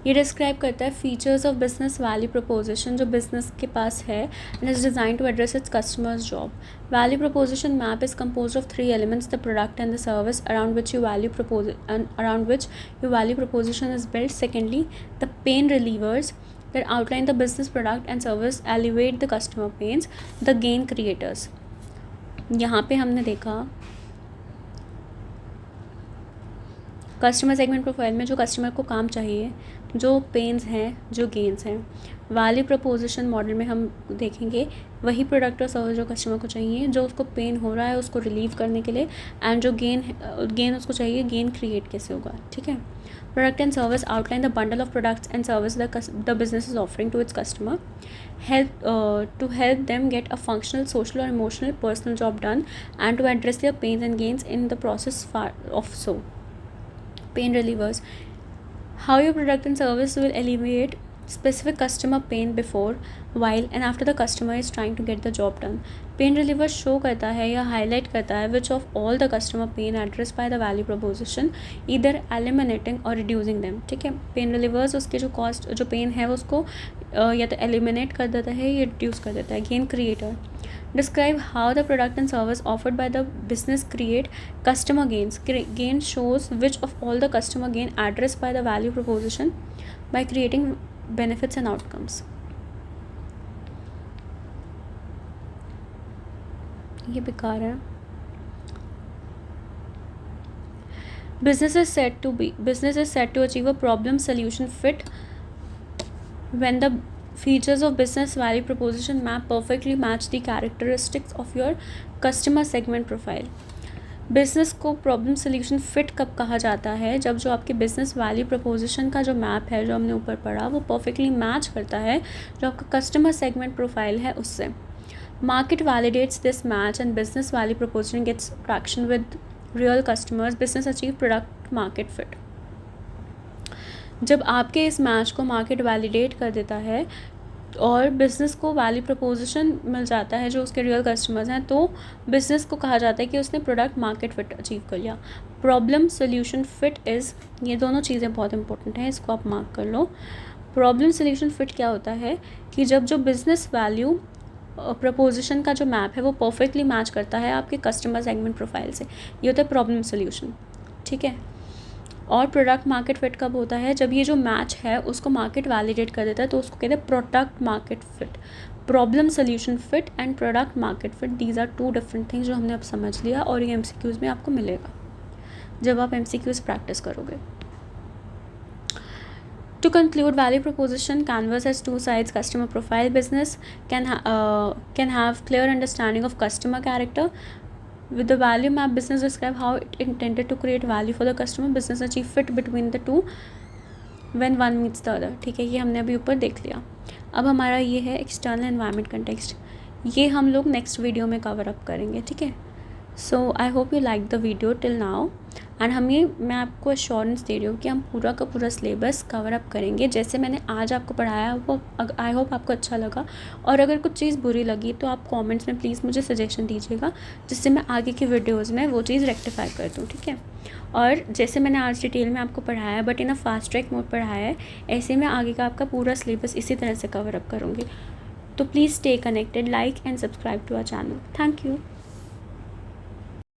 ये describe करता है features of business value proposition जो business के पास है and is design to address its customers job. Value proposition map is compose of 3 elements: the product and the service around which your value proposition is built. Secondly, the pain relievers that outline the business product and service alleviate the customer pains. The gain creators. यहाँ पे हमने देखा customer segment profile में जो customer को काम चाहिए, जो पेन्स हैं, जो गेन्स हैं. वैल्यू प्रपोजिशन मॉडल में हम देखेंगे वही प्रोडक्ट और सर्विस जो कस्टमर को चाहिए, जो उसको पेन हो रहा है उसको रिलीव करने के लिए, एंड जो गेन उसको चाहिए, गेन क्रिएट कैसे होगा. ठीक है. Product and service outline the bundle of products and service the business is offering to its customer, to help them get a functional, social or emotional personal job done and to address their pains and gains in the process of so. Pain relievers. How your product and service will alleviate specific customer pain before, while and after the customer is trying to get the job done. Pain relievers show करता है या highlight करता है which of all the customer pain addressed by the value proposition, either eliminating or reducing them. ठीक है. Pen relievers उसके जो cost, जो पेन है उसको या तो एलिमिनेट कर देता है या रिड्यूस कर देता है. Gain creator. Describe how the product and service offered by the business create customer gains. Gain shows which of all the customer gain addressed by the value proposition by creating benefits and outcomes. ये बेकार है. Business is said to achieve a problem solution fit when the features of business value proposition map perfectly match the characteristics of your customer segment profile. Business को problem solution fit कब कहा जाता है? जब जो आपके बिज़नेस वैल्यू प्रपोजिशन का जो मैप है, जो हमने ऊपर पढ़ा, वो परफेक्टली मैच करता है जो आपका कस्टमर सेगमेंट प्रोफाइल है उससे. Market validates this match and business value proposition gets traction with real customers. Business achieve product market fit. जब आपके इस मैच को मार्केट वैलिडेट कर देता है और बिज़नेस को वैल्यू प्रपोजिशन मिल जाता है जो उसके रियल कस्टमर्स हैं, तो बिज़नेस को कहा जाता है कि उसने प्रोडक्ट मार्केट फिट अचीव कर लिया. प्रॉब्लम सोल्यूशन फिट इज़, ये दोनों चीज़ें बहुत इंपॉर्टेंट हैं, इसको आप मार्क कर लो. प्रॉब्लम सोल्यूशन फिट क्या होता है कि जब जो बिज़नेस वैल्यू प्रपोजिशन का जो मैप है वो परफेक्टली मैच करता है आपके कस्टमर सेगमेंट प्रोफाइल से, ये होता है प्रॉब्लम सोल्यूशन. ठीक है. और प्रोडक्ट मार्केट फिट कब होता है? जब ये जो मैच है उसको मार्केट वैलिडेट कर देता है, तो उसको कहते हैं product market fit. Problem solution fit and product market fit, these are 2 different things जो हमने अब समझ लिया, और ये MCQs में आपको मिलेगा जब आप MCQs प्रैक्टिस करोगे. To conclude, value proposition canvas has 2 sides. Customer profile. Business can have clear understanding of customer character. With the value map, business describe how it intended to create value for the customer. Business achieve fit between the two when one meets the other. ठीक है, ये हमने अभी ऊपर देख लिया. अब हमारा ये है एक्सटर्नल एनवायरनमेंट कंटेक्स्ट. ये हम लोग नेक्स्ट वीडियो में कवर अप करेंगे. ठीक है. So I hope you like the video till now, and मैं आपको एश्योरेंस दे रही हूँ कि हम पूरा का पूरा सिलेबस कवर अप करेंगे जैसे मैंने आज आपको पढ़ाया वो. आई होप आपको अच्छा लगा, और अगर कुछ चीज़ बुरी लगी तो आप कमेंट्स में प्लीज़ मुझे सजेशन दीजिएगा जिससे मैं आगे की वीडियोज़ में वो चीज़ रेक्टिफाई कर दूँ. ठीक है. और जैसे मैंने आज डिटेल में आपको पढ़ाया है but in a fast track mode पढ़ाया है, ऐसे मैं आगे का आपका पूरा सिलेबस इसी तरह से कवर अप करूँगी. तो please stay connected, like and subscribe to our channel. Thank you.